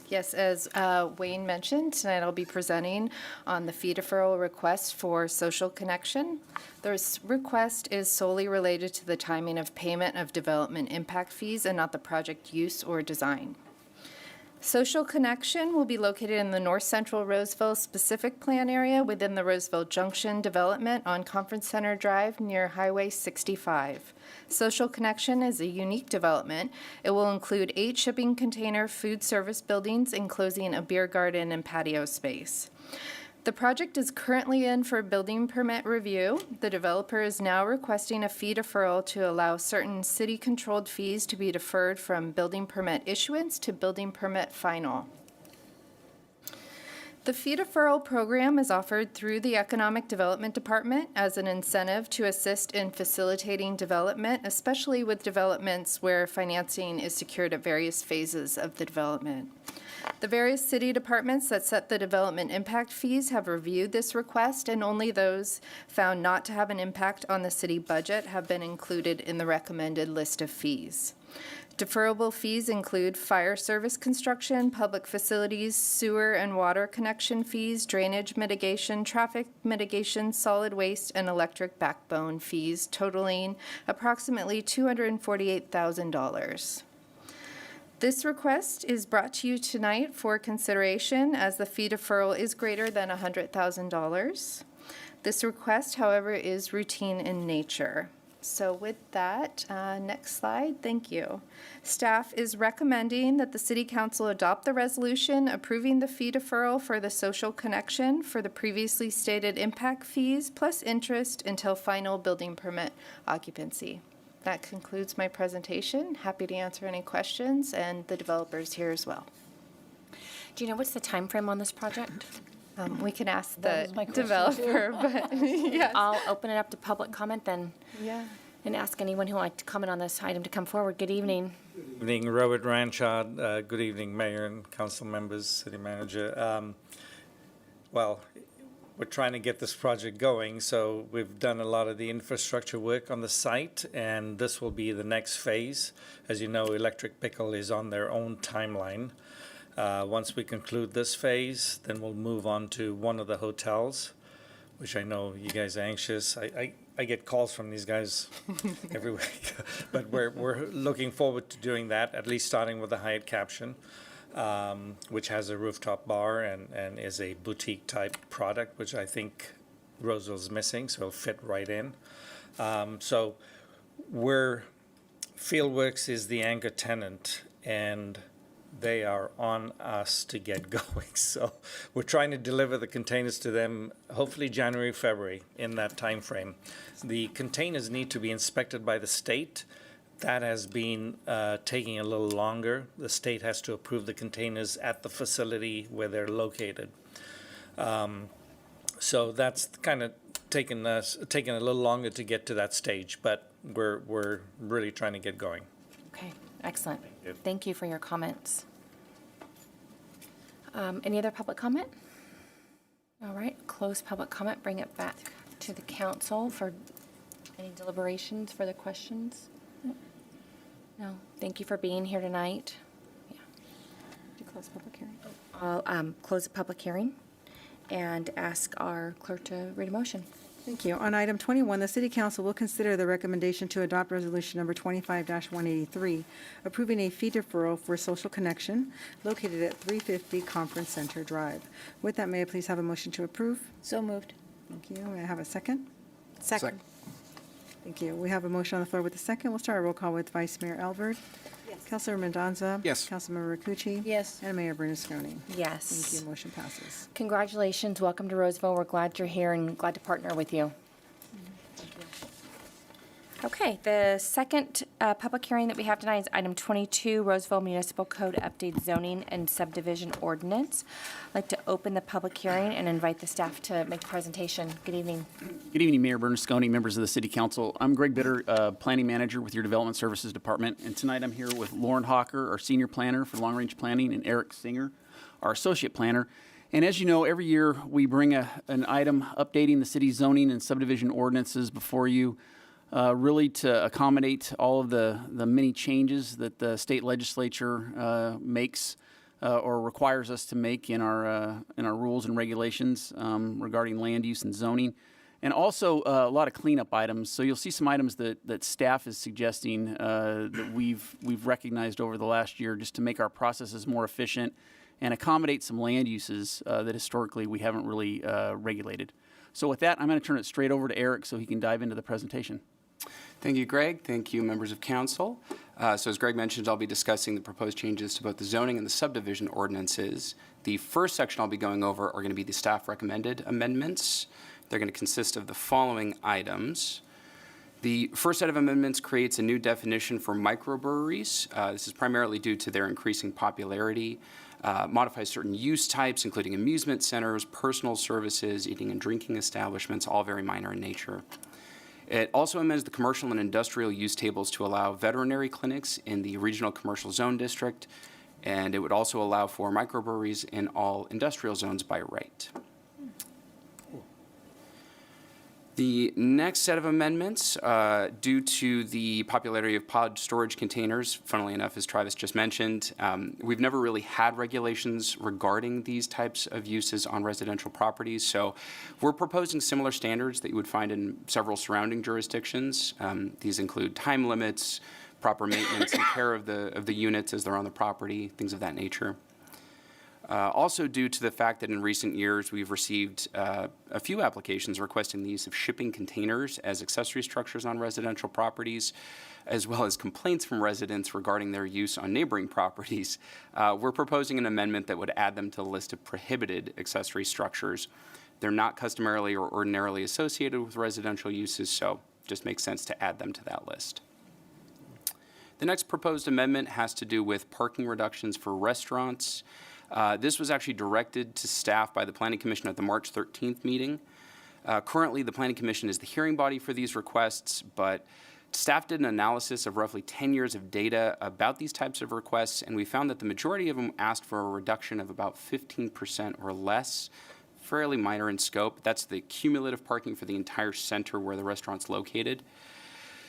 I: Yes, as Wayne mentioned, tonight I'll be presenting on the fee deferral request for Social Connection. This request is solely related to the timing of payment of development impact fees and not the project use or design. Social Connection will be located in the North Central Roseville specific plan area within the Roseville Junction development on Conference Center Drive near Highway 65. Social Connection is a unique development. It will include 8 shipping container food service buildings enclosing a beer garden and patio space. The project is currently in for building permit review. The developer is now requesting a fee deferral to allow certain city-controlled fees to be deferred from building permit issuance to building permit final. The fee deferral program is offered through the Economic Development Department as an incentive to assist in facilitating development, especially with developments where financing is secured at various phases of the development. The various city departments that set the development impact fees have reviewed this request, and only those found not to have an impact on the city budget have been included in the recommended list of fees. Deferrable fees include fire service construction, public facilities, sewer and water connection fees, drainage mitigation, traffic mitigation, solid waste, and electric backbone fees totaling approximately $248,000. This request is brought to you tonight for consideration as the fee deferral is greater than $100,000. This request, however, is routine in nature. So with that, next slide, thank you. Staff is recommending that the City Council adopt the resolution approving the fee deferral for the social connection for the previously stated impact fees plus interest until final building permit occupancy. That concludes my presentation. Happy to answer any questions, and the developer's here as well.
A: Do you know what's the time frame on this project?
I: We can ask
E: That
I: the
E: was my question,
I: developer, but yes.
A: I'll open it up to public comment then
I: Yeah.
A: and ask anyone who would like to comment on this item to come forward. Good evening.
J: Good evening, Robert Ranchard. Good evening, Mayor and council members, City Manager. Well, we're trying to get this project going, so we've done a lot of the infrastructure work on the site, and this will be the next phase. As you know, Electric Pickle is on their own timeline. Once we conclude this phase, then we'll move on to one of the hotels, which I know you guys are anxious. I get calls from these guys every week, but we're looking forward to doing that, at least starting with the Hyatt Caption, which has a rooftop bar and is a boutique type product, which I think Roseville's missing, so it'll fit right in. So Fieldworks is the anchor tenant, and they are on us to get going. So we're trying to deliver the containers to them, hopefully January, February, in that time frame. The containers need to be inspected by the state. That has been taking a little longer. The state has to approve the containers at the facility where they're located. So that's kind of taken a little longer to get to that stage, but we're really trying to get going.
A: Okay, excellent. Thank you for your comments. Any other public comment? All right, close public comment, bring it back to the council for any deliberations, further questions? No, thank you for being here tonight. Yeah.
B: To close public hearing.
A: I'll close the public hearing and ask our clerk to read a motion.
B: Thank you. On item 21, the City Council will consider the recommendation to adopt Resolution Number 25-183, approving a fee deferral for Social Connection located at 350 Conference Center Drive. With that, may I please have a motion to approve?
E: So moved.
B: Thank you. May I have a second?
D: Second.
B: Thank you. We have a motion on the floor with a second. We'll start a roll call with Vice Mayor Albert. Yes. Councilor Mendoza.
D: Yes.
B: Councilmember Rakucci.
E: Yes.
B: And Mayor Bernasconi.
A: Yes.
B: Thank you. Motion passes.
A: Congratulations. Welcome to Roseville. We're glad you're here and glad to partner with you. Okay, the second public hearing that we have tonight is item 22, Roseville Municipal Code Update Zoning and Subdivision Ordinance. I'd like to open the public hearing and invite the staff to make the presentation. Good evening.
K: Good evening, Mayor Bernasconi, members of the City Council. I'm Greg Bitter, Planning Manager with your Development Services Department, and tonight I'm here with Lauren Hawker, our Senior Planner for Long Range Planning, and Eric Singer, our Associate Planner. And as you know, every year we bring an item updating the city's zoning and subdivision ordinances before you, really to accommodate all of the many changes that the state legislature makes or requires us to make in our rules and regulations regarding land use and zoning, and also a lot of cleanup items. So you'll see some items that staff is suggesting that we've recognized over the last year just to make our processes more efficient and accommodate some land uses that historically we haven't really regulated. So with that, I'm going to turn it straight over to Eric so he can dive into the presentation.
L: Thank you, Greg. Thank you, members of council. So as Greg mentioned, I'll be discussing the proposed changes to both the zoning and the subdivision ordinances. The first section I'll be going over are going to be the staff recommended amendments. They're going to consist of the following items. The first set of amendments creates a new definition for microbreweries. This is primarily due to their increasing popularity. Modifies certain use types, including amusement centers, personal services, eating and drinking establishments, all very minor in nature. It also amends the commercial and industrial use tables to allow veterinary clinics in the regional commercial zone district, and it would also allow for microbreweries in all industrial zones by right. The next set of amendments, due to the popularity of pod storage containers, funnily enough, as Travis just mentioned, we've never really had regulations regarding these types of uses on residential properties. So we're proposing similar standards that you would find in several surrounding jurisdictions. These include time limits, proper maintenance and care of the units as they're on the property, things of that nature. Also due to the fact that in recent years we've received a few applications requesting the use of shipping containers as accessory structures on residential properties, as well as complaints from residents regarding their use on neighboring properties, we're proposing an amendment that would add them to the list of prohibited accessory structures. They're not customarily or ordinarily associated with residential uses, so it just makes sense to add them to that list. The next proposed amendment has to do with parking reductions for restaurants. This was actually directed to staff by the Planning Commission at the March 13th meeting. Currently, the Planning Commission is the hearing body for these requests, but staff did an analysis of roughly 10 years of data about these types of requests, and we found that the majority of them asked for a reduction of about 15% or less, fairly minor in scope. That's the cumulative parking for the entire center where the restaurant's located.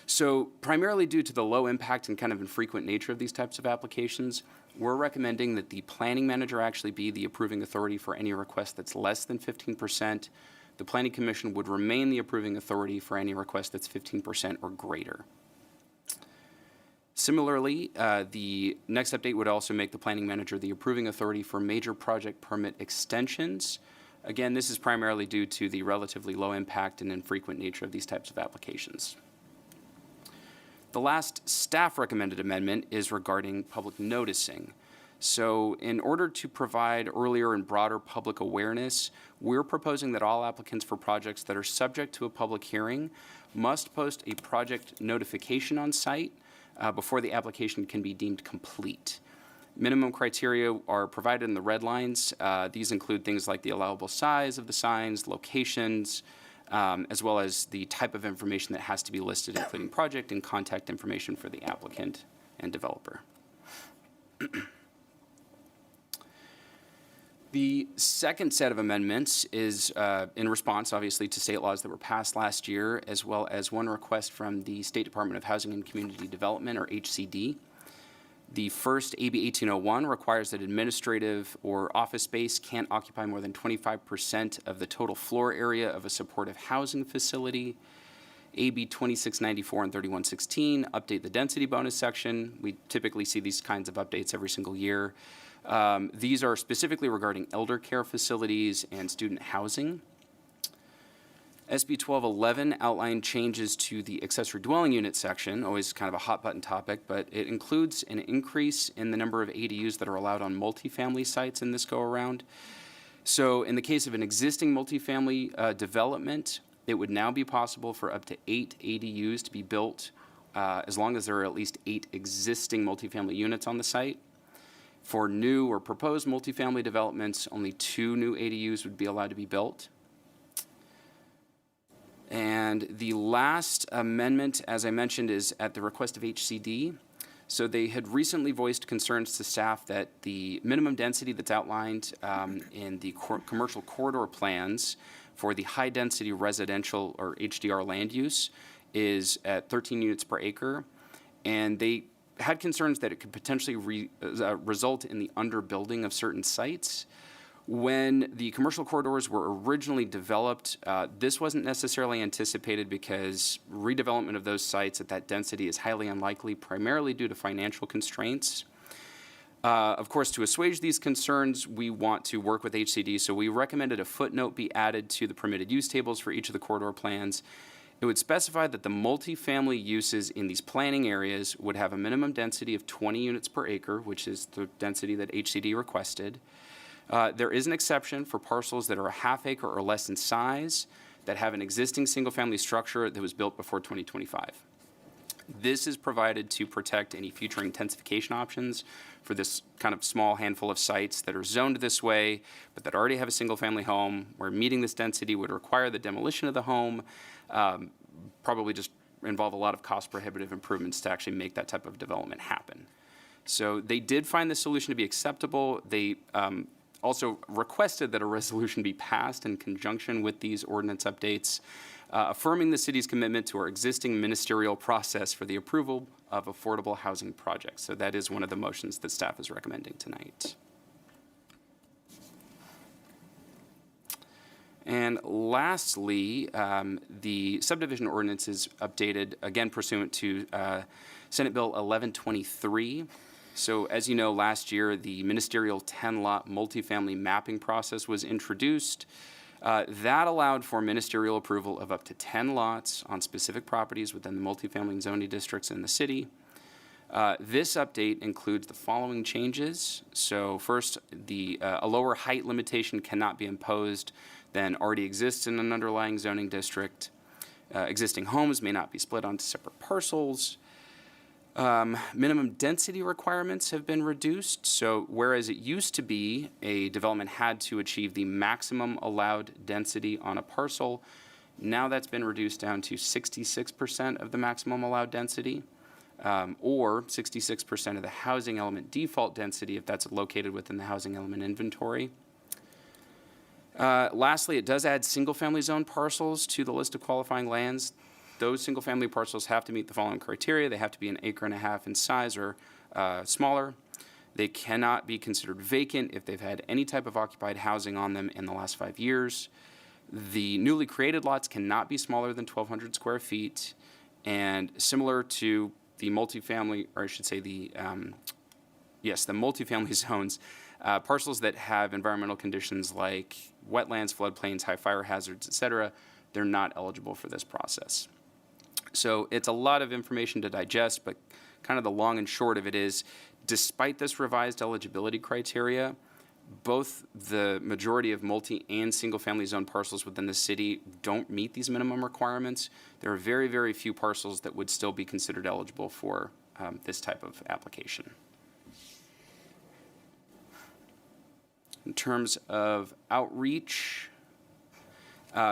L: So primarily due to the low impact and kind of infrequent nature of these types of applications, we're recommending that the planning manager actually be the approving authority for any request that's less than 15%. The Planning Commission would remain the approving authority for any request that's 15% or greater. Similarly, the next update would also make the planning manager the approving authority for major project permit extensions. Again, this is primarily due to the relatively low impact and infrequent nature of these types of applications. The last staff recommended amendment is regarding public noticing. So in order to provide earlier and broader public awareness, we're proposing that all applicants for projects that are subject to a public hearing must post a project notification on site before the application can be deemed complete. Minimum criteria are provided in the red lines. These include things like the allowable size of the signs, locations, as well as the type of information that has to be listed, including project and contact information for the applicant and developer. The second set of amendments is in response, obviously, to state laws that were passed last year, as well as one request from the State Department of Housing and Community Development, or HCD. The first, AB 1801, requires that administrative or office space can't occupy more than 25% of the total floor area of a supportive housing facility. AB 2694 and 3116 update the density bonus section. We typically see these kinds of updates every single year. These are specifically regarding elder care facilities and student housing. SB 1211 outlined changes to the accessory dwelling unit section, always kind of a hot button topic, but it includes an increase in the number of ADUs that are allowed on multifamily sites in this go around. So in the case of an existing multifamily development, it would now be possible for up to 8 ADUs to be built as long as there are at least 8 existing multifamily units on the site. For new or proposed multifamily developments, only 2 new ADUs would be allowed to be built. And the last amendment, as I mentioned, is at the request of HCD. So they had recently voiced concerns to staff that the minimum density that's outlined in the commercial corridor plans for the high-density residential or HDR land use is at 13 units per acre. And they had concerns that it could potentially result in the underbuilding of certain sites. When the commercial corridors were originally developed, this wasn't necessarily anticipated because redevelopment of those sites at that density is highly unlikely, primarily due to financial constraints. Of course, to assuage these concerns, we want to work with HCD, so we recommended a footnote be added to the permitted use tables for each of the corridor plans. It would specify that the multifamily uses in these planning areas would have a minimum density of 20 units per acre, which is the density that HCD requested. There is an exception for parcels that are a half acre or less in size that have an existing single-family structure that was built before 2025. This is provided to protect any future intensification options for this kind of small handful of sites that are zoned this way, but that already have a single-family home, where meeting this density would require the demolition of the home, probably just involve a lot of cost-prohibitive improvements to actually make that type of development happen. So they did find the solution to be acceptable. They also requested that a resolution be passed in conjunction with these ordinance updates, affirming the city's commitment to our existing ministerial process for the approval of affordable housing projects. So that is one of the motions that staff is recommending tonight. And lastly, the subdivision ordinance is updated, again pursuant to Senate Bill 1123. So as you know, last year, the ministerial 10-lot multifamily mapping process was introduced. That allowed for ministerial approval of up to 10 lots on specific properties within the multifamily zoning districts in the city. This update includes the following changes. So first, a lower height limitation cannot be imposed than already exists in an underlying zoning district. Existing homes may not be split onto separate parcels. Minimum density requirements have been reduced. So whereas it used to be a development had to achieve the maximum allowed density on a parcel, now that's been reduced down to 66% of the maximum allowed density, or 66% of the housing element default density if that's located within the housing element inventory. Lastly, it does add single-family zone parcels to the list of qualifying lands. Those single-family parcels have to meet the following criteria. They have to be 1.5 acres in size or smaller. They cannot be considered vacant if they've had any type of occupied housing on them in the last 5 years. The newly created lots cannot be smaller than 1,200 square feet. And similar to the multifamily, or I should say the multifamily zones, parcels that have environmental conditions like wetlands, floodplains, high fire hazards, et cetera, they're not eligible for this process. So it's a lot of information to digest, but kind of the long and short of it is, despite this revised eligibility criteria, both the majority of multi and single-family zone parcels within the city don't meet these minimum requirements. There are very, very few parcels that would still be considered eligible for this type of application. In terms of outreach,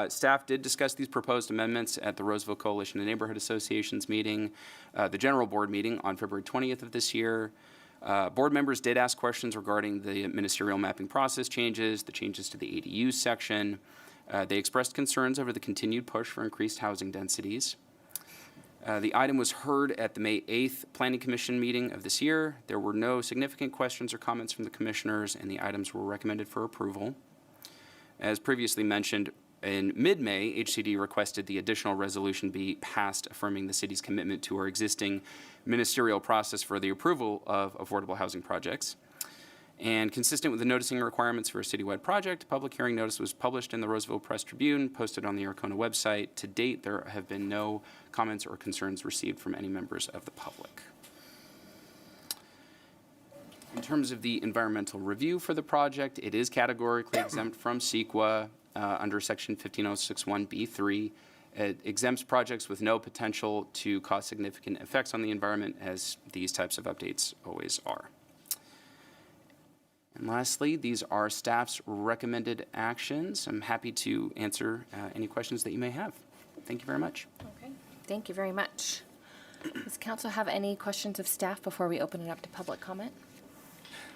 L: staff did discuss these proposed amendments at the Roseville Coalition of Neighborhood Associations meeting, the general board meeting on February 20th of this year. Board members did ask questions regarding the ministerial mapping process changes, the changes to the ADU section. They expressed concerns over the continued push for increased housing densities. The item was heard at the May 8th Planning Commission meeting of this year. There were no significant questions or comments from the commissioners, and the items were recommended for approval. As previously mentioned, in mid-May, HCD requested the additional resolution be passed affirming the city's commitment to our existing ministerial process for the approval of affordable housing projects. And consistent with the noticing requirements for a citywide project, a public hearing notice was published in the Roseville Press Tribune, posted on the Arcona website. To date, there have been no comments or concerns received from any members of the public. In terms of the environmental review for the project, it is categorically exempt from CEQA under Section 15061B3. It exempts projects with no potential to cause significant effects on the environment, as these types of updates always are. And lastly, these are staff's recommended actions. I'm happy to answer any questions that you may have. Thank you very much.
A: Okay, thank you very much. Does council have any questions of staff before we open it up to public comment?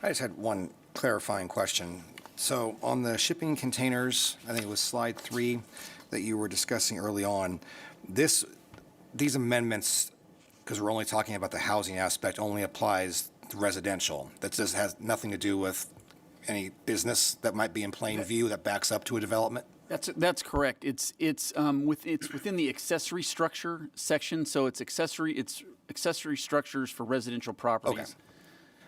D: I just had one clarifying question. So on the shipping containers, I think it was slide 3 that you were discussing early on, these amendments, because we're only talking about the housing aspect, only applies to residential. That just has nothing to do with any business that might be in plain view that backs up to a development?
K: That's correct. It's within the accessory structure section, so it's accessory structures for residential properties.
D: Okay.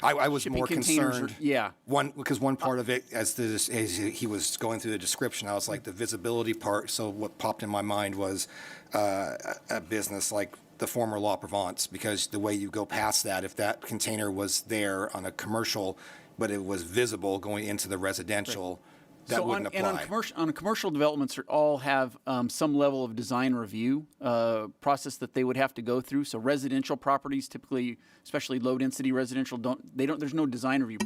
D: I was
K: Shipping
D: more
K: containers
D: concerned. Because one part of it, as he was going through the description, I was like the visibility part. So what popped in my mind was a business like the former La Provence, because the way you go past that, if that container was there on a commercial, but it was visible going into the residential, that wouldn't apply.
K: On commercial developments, all have some level of design review process that they would have to go through. So residential properties, typically, especially low-density residential, there's no design review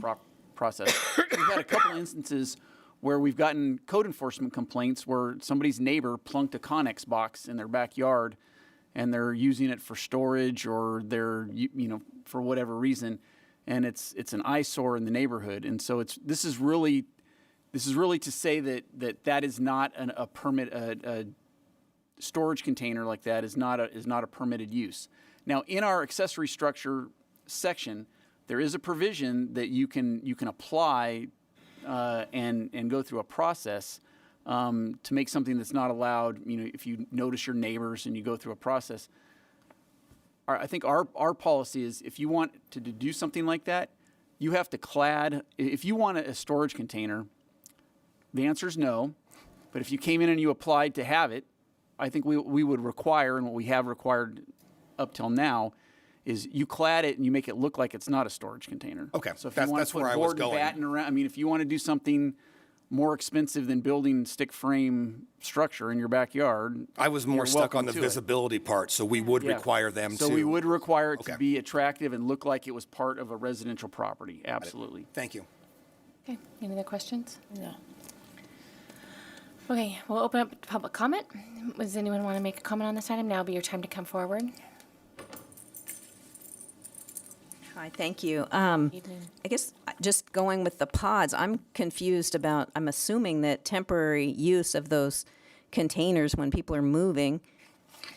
K: process. We've had a couple instances where we've gotten code enforcement complaints where somebody's neighbor plunked a Connex box in their backyard, and they're using it for storage or they're for whatever reason, and it's an eyesore in the neighborhood. And so this is really to say that is not a permit. A storage container like that is not a permitted use. Now, in our accessory structure section, there is a provision that you can apply and go through a process to make something that's not allowed. If you notice your neighbors and you go through a process. I think our policy is if you want to do something like that, you have to clad, if you want a storage container, the answer is no. But if you came in and you applied to have it, I think we would require, and what we have required up till now, is you clad it and you make it look like it's not a storage container.
D: Okay,
K: So if
D: that's-
K: you want
D: that's
K: to put
D: where I was
K: board and
D: going.
K: batten around, I mean, if you want to do something more expensive than building stick frame structure in your backyard,
D: I was more
K: you're
D: stuck on
K: welcome
D: the
K: to it.
D: visibility part, so we would
K: Yeah.
D: require them to.
K: So we would require it to
D: Okay.
K: be attractive and look like it was part of a residential property. Absolutely.
D: Thank you.
A: Okay, any other questions?
E: No.
A: Okay, we'll open up to public comment. Does anyone want to make a comment on this item? Now would be your time to come forward.
C: Hi, thank you.
A: Evening.
C: I guess just going with the pods, I'm confused about, I'm assuming that temporary use of those containers when people are moving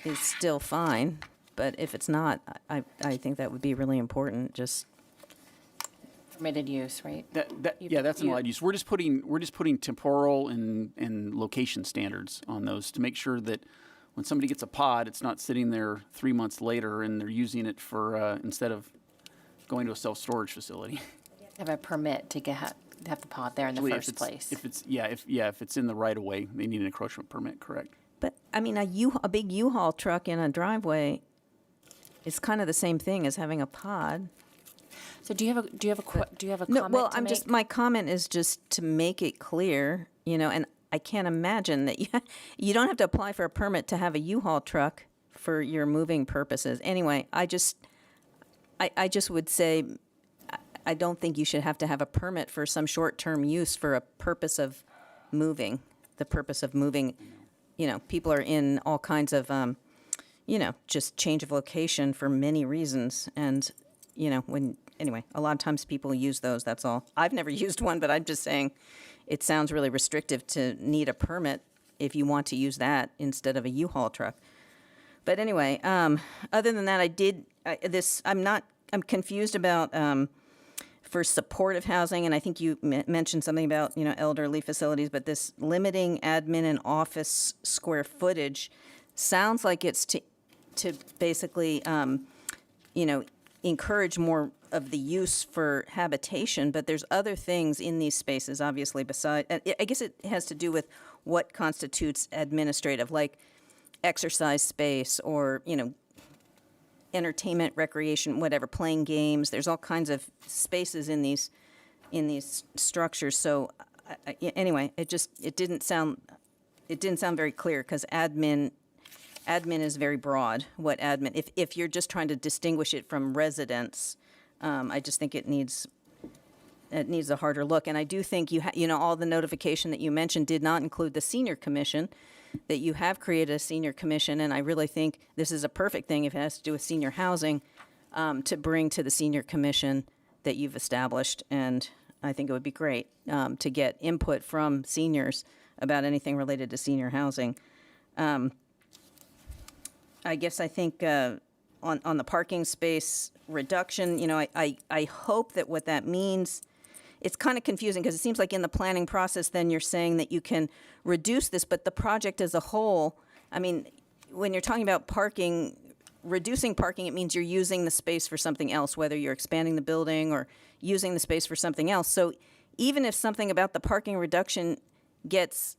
C: is still fine. But if it's not, I think that would be really important, just,
A: Permitted use, right?
K: Yeah, that's an allowed use. We're just putting temporal and location standards on those to make sure that when somebody gets a pod, it's not sitting there 3 months later and they're using it for instead of going to a self-storage facility.
A: Have a permit to have the pod there in the
K: If
A: first
K: it's-
A: place.
K: If it's in the right of way, they need an encroachment permit, correct?
C: but, I mean, a big U-Haul truck in a driveway is kind of the same thing as having a pod.
A: So do you have a
C: No,
A: comment
C: well,
A: to
C: I'm
A: make?
C: just, my comment is just to make it clear, and I can't imagine that you don't have to apply for a permit to have a U-Haul truck for your moving purposes. Anyway, I just would say, I don't think you should have to have a permit for some short-term use for a purpose of moving. The purpose of moving, people are in all kinds of, just change of location for many reasons. And, anyway, a lot of times people use those, that's all. I've never used one, but I'm just saying it sounds really restrictive to need a permit if you want to use that instead of a U-Haul truck. But anyway, other than that, I'm confused about for supportive housing, and I think you mentioned something about, elderly facilities, but this limiting admin and office square footage sounds like it's to basically, encourage more of the use for habitation, but there's other things in these spaces, obviously, beside, I guess it has to do with what constitutes administrative, like exercise space or, entertainment, recreation, whatever, playing games. There's all kinds of spaces in these structures. So anyway, it didn't sound very clear because admin is very broad. What admin, if you're just trying to distinguish it from residence, I just think it needs a harder look. And I do think all the notification that you mentioned did not include the senior commission, that you have created a senior commission, and I really think this is a perfect thing if it has to do with senior housing, to bring to the senior commission that you've established. And I think it would be great to get input from seniors about anything related to senior housing. I guess I think on the parking space reduction, I hope that what that means, it's kind of confusing because it seems like in the planning process, then you're saying that you can reduce this, but the project as a whole, I mean, when you're talking about parking, reducing parking, it means you're using the space for something else, whether you're expanding the building or using the space for something else. So even if something about the parking reduction gets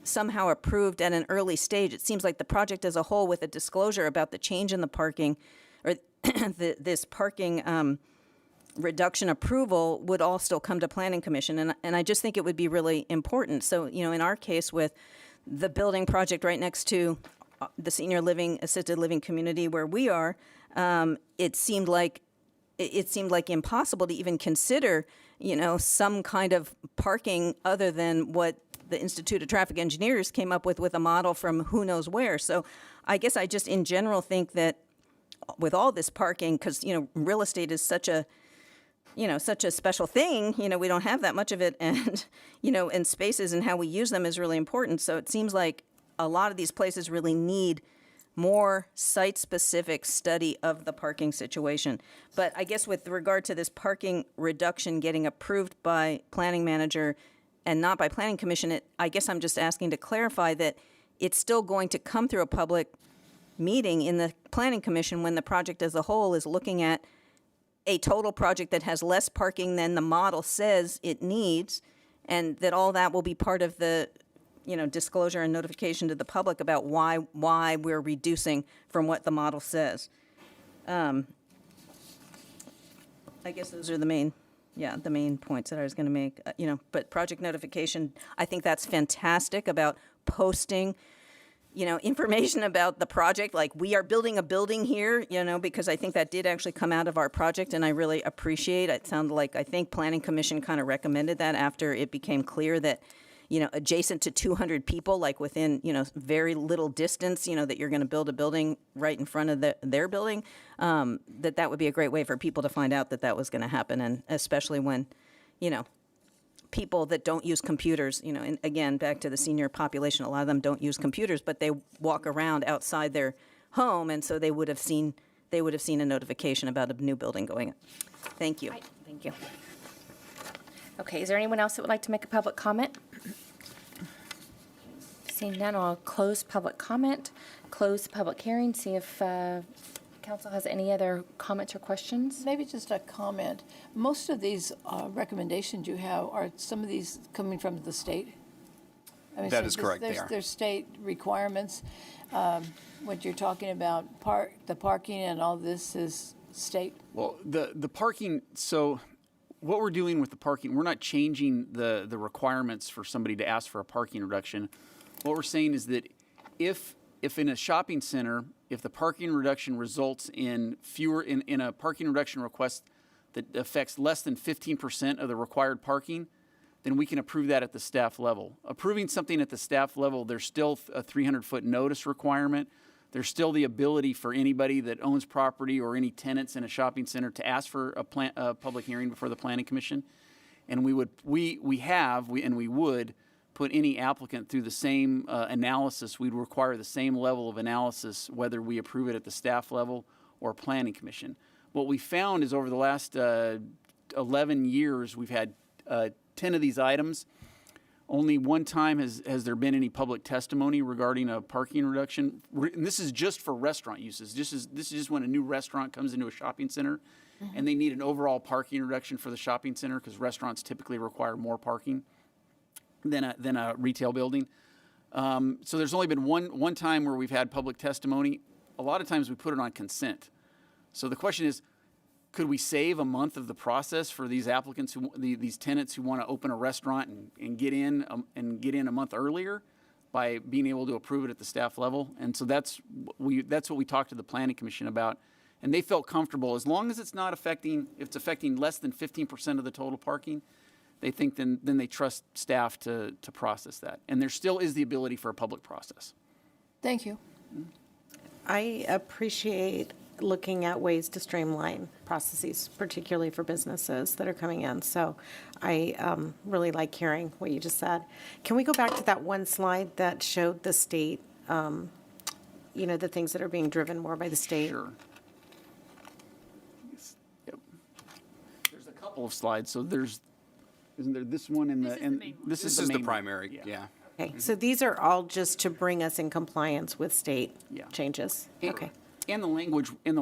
C: somehow approved at an early stage, it seems like the project as a whole with a disclosure about the change in the parking or this parking reduction approval would all still come to Planning Commission. And I just think it would be really important. So, in our case with the building project right next to the senior living, assisted living community where we are, it seemed like impossible to even consider, some kind of parking other than what the Institute of Traffic Engineers came up with a model from who knows where. So I guess I just in general think that with all this parking, because, real estate is such a special thing, we don't have that much of it. And, and spaces and how we use them is really important. So it seems like a lot of these places really need more site-specific study of the parking situation. But I guess with regard to this parking reduction getting approved by planning manager and not by planning commission, I guess I'm just asking to clarify that it's still going to come through a public meeting in the Planning Commission when the project as a whole is looking at a total project that has less parking than the model says it needs, and that all that will be part of the, disclosure and notification to the public about why we're reducing from what the model says. I guess those are the main points that I was going to make. But project notification, I think that's fantastic about posting, information about the project, like we are building a building here, because I think that did actually come out of our project, and I really appreciate it. It sounded like, I think Planning Commission kind of recommended that after it became clear that, adjacent to 200 people, like within, very little distance, that you're going to build a building right in front of their building, that would be a great way for people to find out that was going to happen, and especially when, people that don't use computers, and again, back to the senior population, a lot of them don't use computers, but they walk around outside their home, and so they would have seen a notification about a new building going up. Thank you.
A: Right, thank you. Okay, is there anyone else that would like to make a public comment? Seeing none, I'll close public comment, close the public hearing, see if council has any other comments or questions.
E: Maybe just a comment. Most of these recommendations you have, are some of these coming from the state? I mean,
D: That is correct, they are.
E: There's state requirements. What you're talking about, the parking and all this is state?
K: Well, the parking, so what we're doing with the parking, we're not changing the requirements for somebody to ask for a parking reduction. What we're saying is that if in a shopping center, if the parking reduction results in in a parking reduction request that affects less than 15% of the required parking, then we can approve that at the staff level. Approving something at the staff level, there's still a 300-foot notice requirement. There's still the ability for anybody that owns property or any tenants in a shopping center to ask for a public hearing before the Planning Commission. And we would put any applicant through the same analysis. We'd require the same level of analysis whether we approve it at the staff level or Planning Commission. What we found is over the last 11 years, we've had 10 of these items. Only one time has there been any public testimony regarding a parking reduction. And this is just for restaurant uses. This is just when a new restaurant comes into a shopping center and they need an overall parking reduction for the shopping center, because restaurants typically require more parking than a retail building. So there's only been one time where we've had public testimony. A lot of times we put it on consent. So the question is, could we save a month of the process for these applicants, these tenants who want to open a restaurant and get in a month earlier by being able to approve it at the staff level? And so that's what we talked to the Planning Commission about, and they felt comfortable as long as it's affecting less than 15% of the total parking. They think then they trust staff to process that, and there still is the ability for a public process.
E: Thank you.
M: I appreciate looking at ways to streamline processes, particularly for businesses that are coming in. So I really like hearing what you just said. Can we go back to that one slide that showed the state, the things that are being driven more by the state?
K: Sure. Yep. There's a couple of slides. So isn't there this one this is the
L: primary, yeah.
M: Okay, so these are all just to bring us in compliance with state
K: Yeah.
M: changes? Okay.
K: And the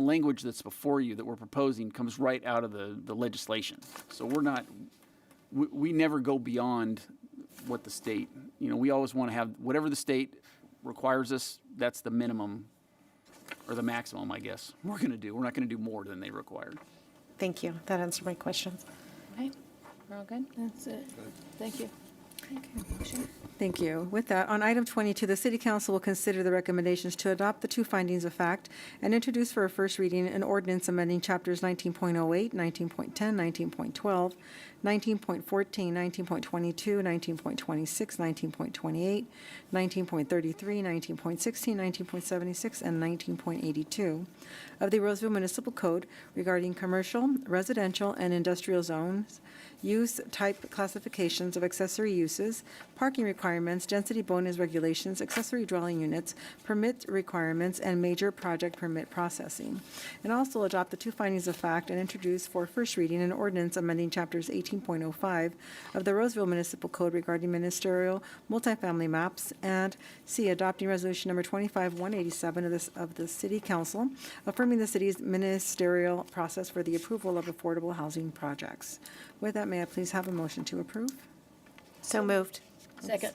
K: language that's before you that we're proposing comes right out of the legislation. So we never go beyond what the state, we always want to have whatever the state requires us, that's the minimum or the maximum, I guess, we're going to do. We're not going to do more than they require.
M: Thank you. That answered my question.
A: Okay, we're all good?
E: That's it. Thank you.
B: Thank you. With that, on item 22, the City Council will consider the recommendations to adopt the two findings of fact and introduce for a first reading an ordinance amending chapters 19.08, 19.10, 19.12, 19.14, 19.22, 19.26, 19.28, 19.33, 19.16, 19.76, and 19.82 of the Roseville Municipal Code regarding commercial, residential, and industrial zones, use type classifications of accessory uses, parking requirements requirements, density bonus regulations, accessory dwelling units, permit requirements, and major project permit processing. And also adopt the two findings of fact and introduce for first reading an ordinance amending chapters 18.05 of the Roseville Municipal Code regarding ministerial multifamily maps, and C, adopting resolution number 25-187 of the City Council, affirming the city's ministerial process for the approval of affordable housing projects. With that, may I please have a motion to approve?
M: So moved.
E: Second.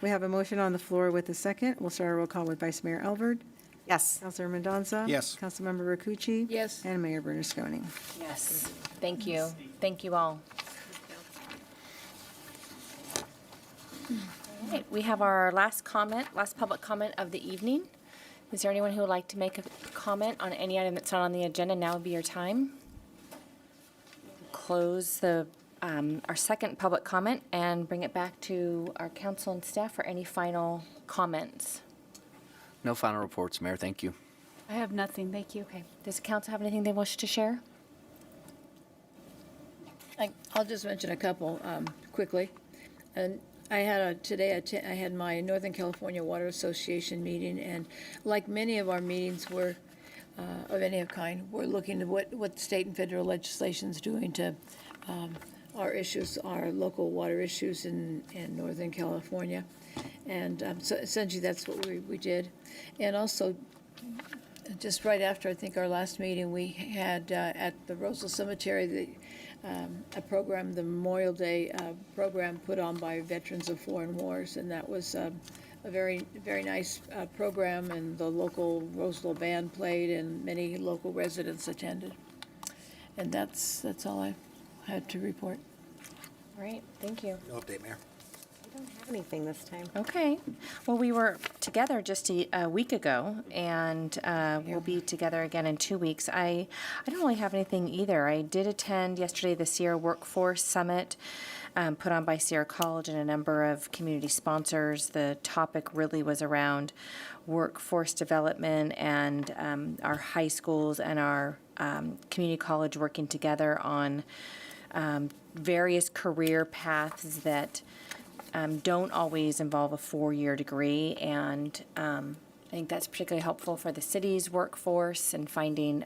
B: We have a motion on the floor with a second. We'll start our roll call with Vice Mayor Elverd,
M: Yes.
B: Councilor Mendoza.
D: Yes.
B: Councilmember Rakucci.
E: Yes.
B: And Mayor Bernasconi.
A: Yes. Thank you. Thank you all. All right, we have our last public comment of the evening. Is there anyone who would like to make a comment on any item that's not on the agenda? Now would be your time. Close our second public comment and bring it back to our council and staff for any final comments.
N: No final reports, Mayor. Thank you.
I: I have nothing, thank you.
A: Okay. Does the council have anything they wish to share?
E: I'll just mention a couple quickly. And I had my Northern California Water Association meeting, and like many of our meetings were of any kind, we're looking at what state and federal legislation's doing to our issues, our local water issues in Northern California. And so essentially that's what we did. And also, just right after, I think, our last meeting, we had at the Roseville Cemetery, a program, the Memorial Day program put on by Veterans of Foreign Wars, and that was a very, very nice program, and the local Roseville band played, and many local residents attended. And that's all I had to report.
A: All right, thank you.
D: No update, Mayor.
M: I don't have anything this time.
A: Okay. Well, we were together just a week ago, and we'll be together again in 2 weeks. I don't really have anything either. I did attend yesterday the Sierra Workforce Summit put on by Sierra College and a number of community sponsors. The topic really was around workforce development and our high schools and our community college working together on various career paths that don't always involve a 4-year degree, and I think that's particularly helpful for the city's workforce and finding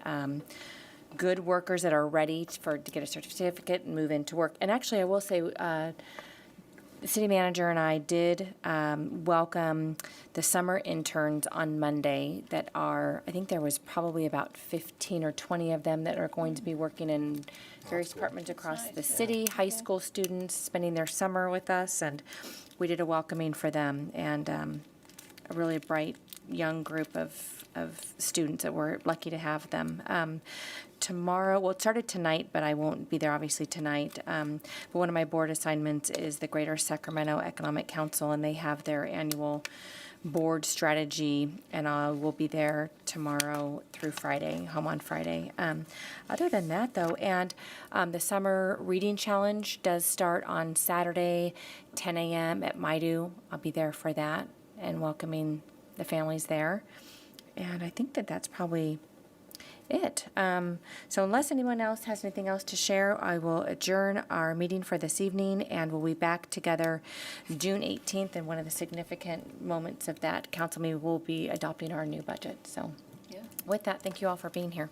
A: good workers that are ready to get a certificate and move into work. And actually, I will say, the city manager and I did welcome the summer interns on Monday that are, I think there was probably about 15 or 20 of them that are going to be working in various departments across the city, high school students spending their summer with us, and we did a welcoming for them, and a really bright young group of students that we're lucky to have them. Tomorrow, well, it started tonight, but I won't be there obviously tonight. But one of my board assignments is the Greater Sacramento Economic Council, and they have their annual board strategy, and I will be there tomorrow through Friday, home on Friday. Other than that, though, and the Summer Reading Challenge does start on Saturday, 10 a.m. at Maidu. I'll be there for that and welcoming the families there. And I think that's probably it. So unless anyone else has anything else to share, I will adjourn our meeting for this evening, and we'll be back together June 18th, and one of the significant moments of that council meeting will be adopting our new budget. So with that, thank you all for being here.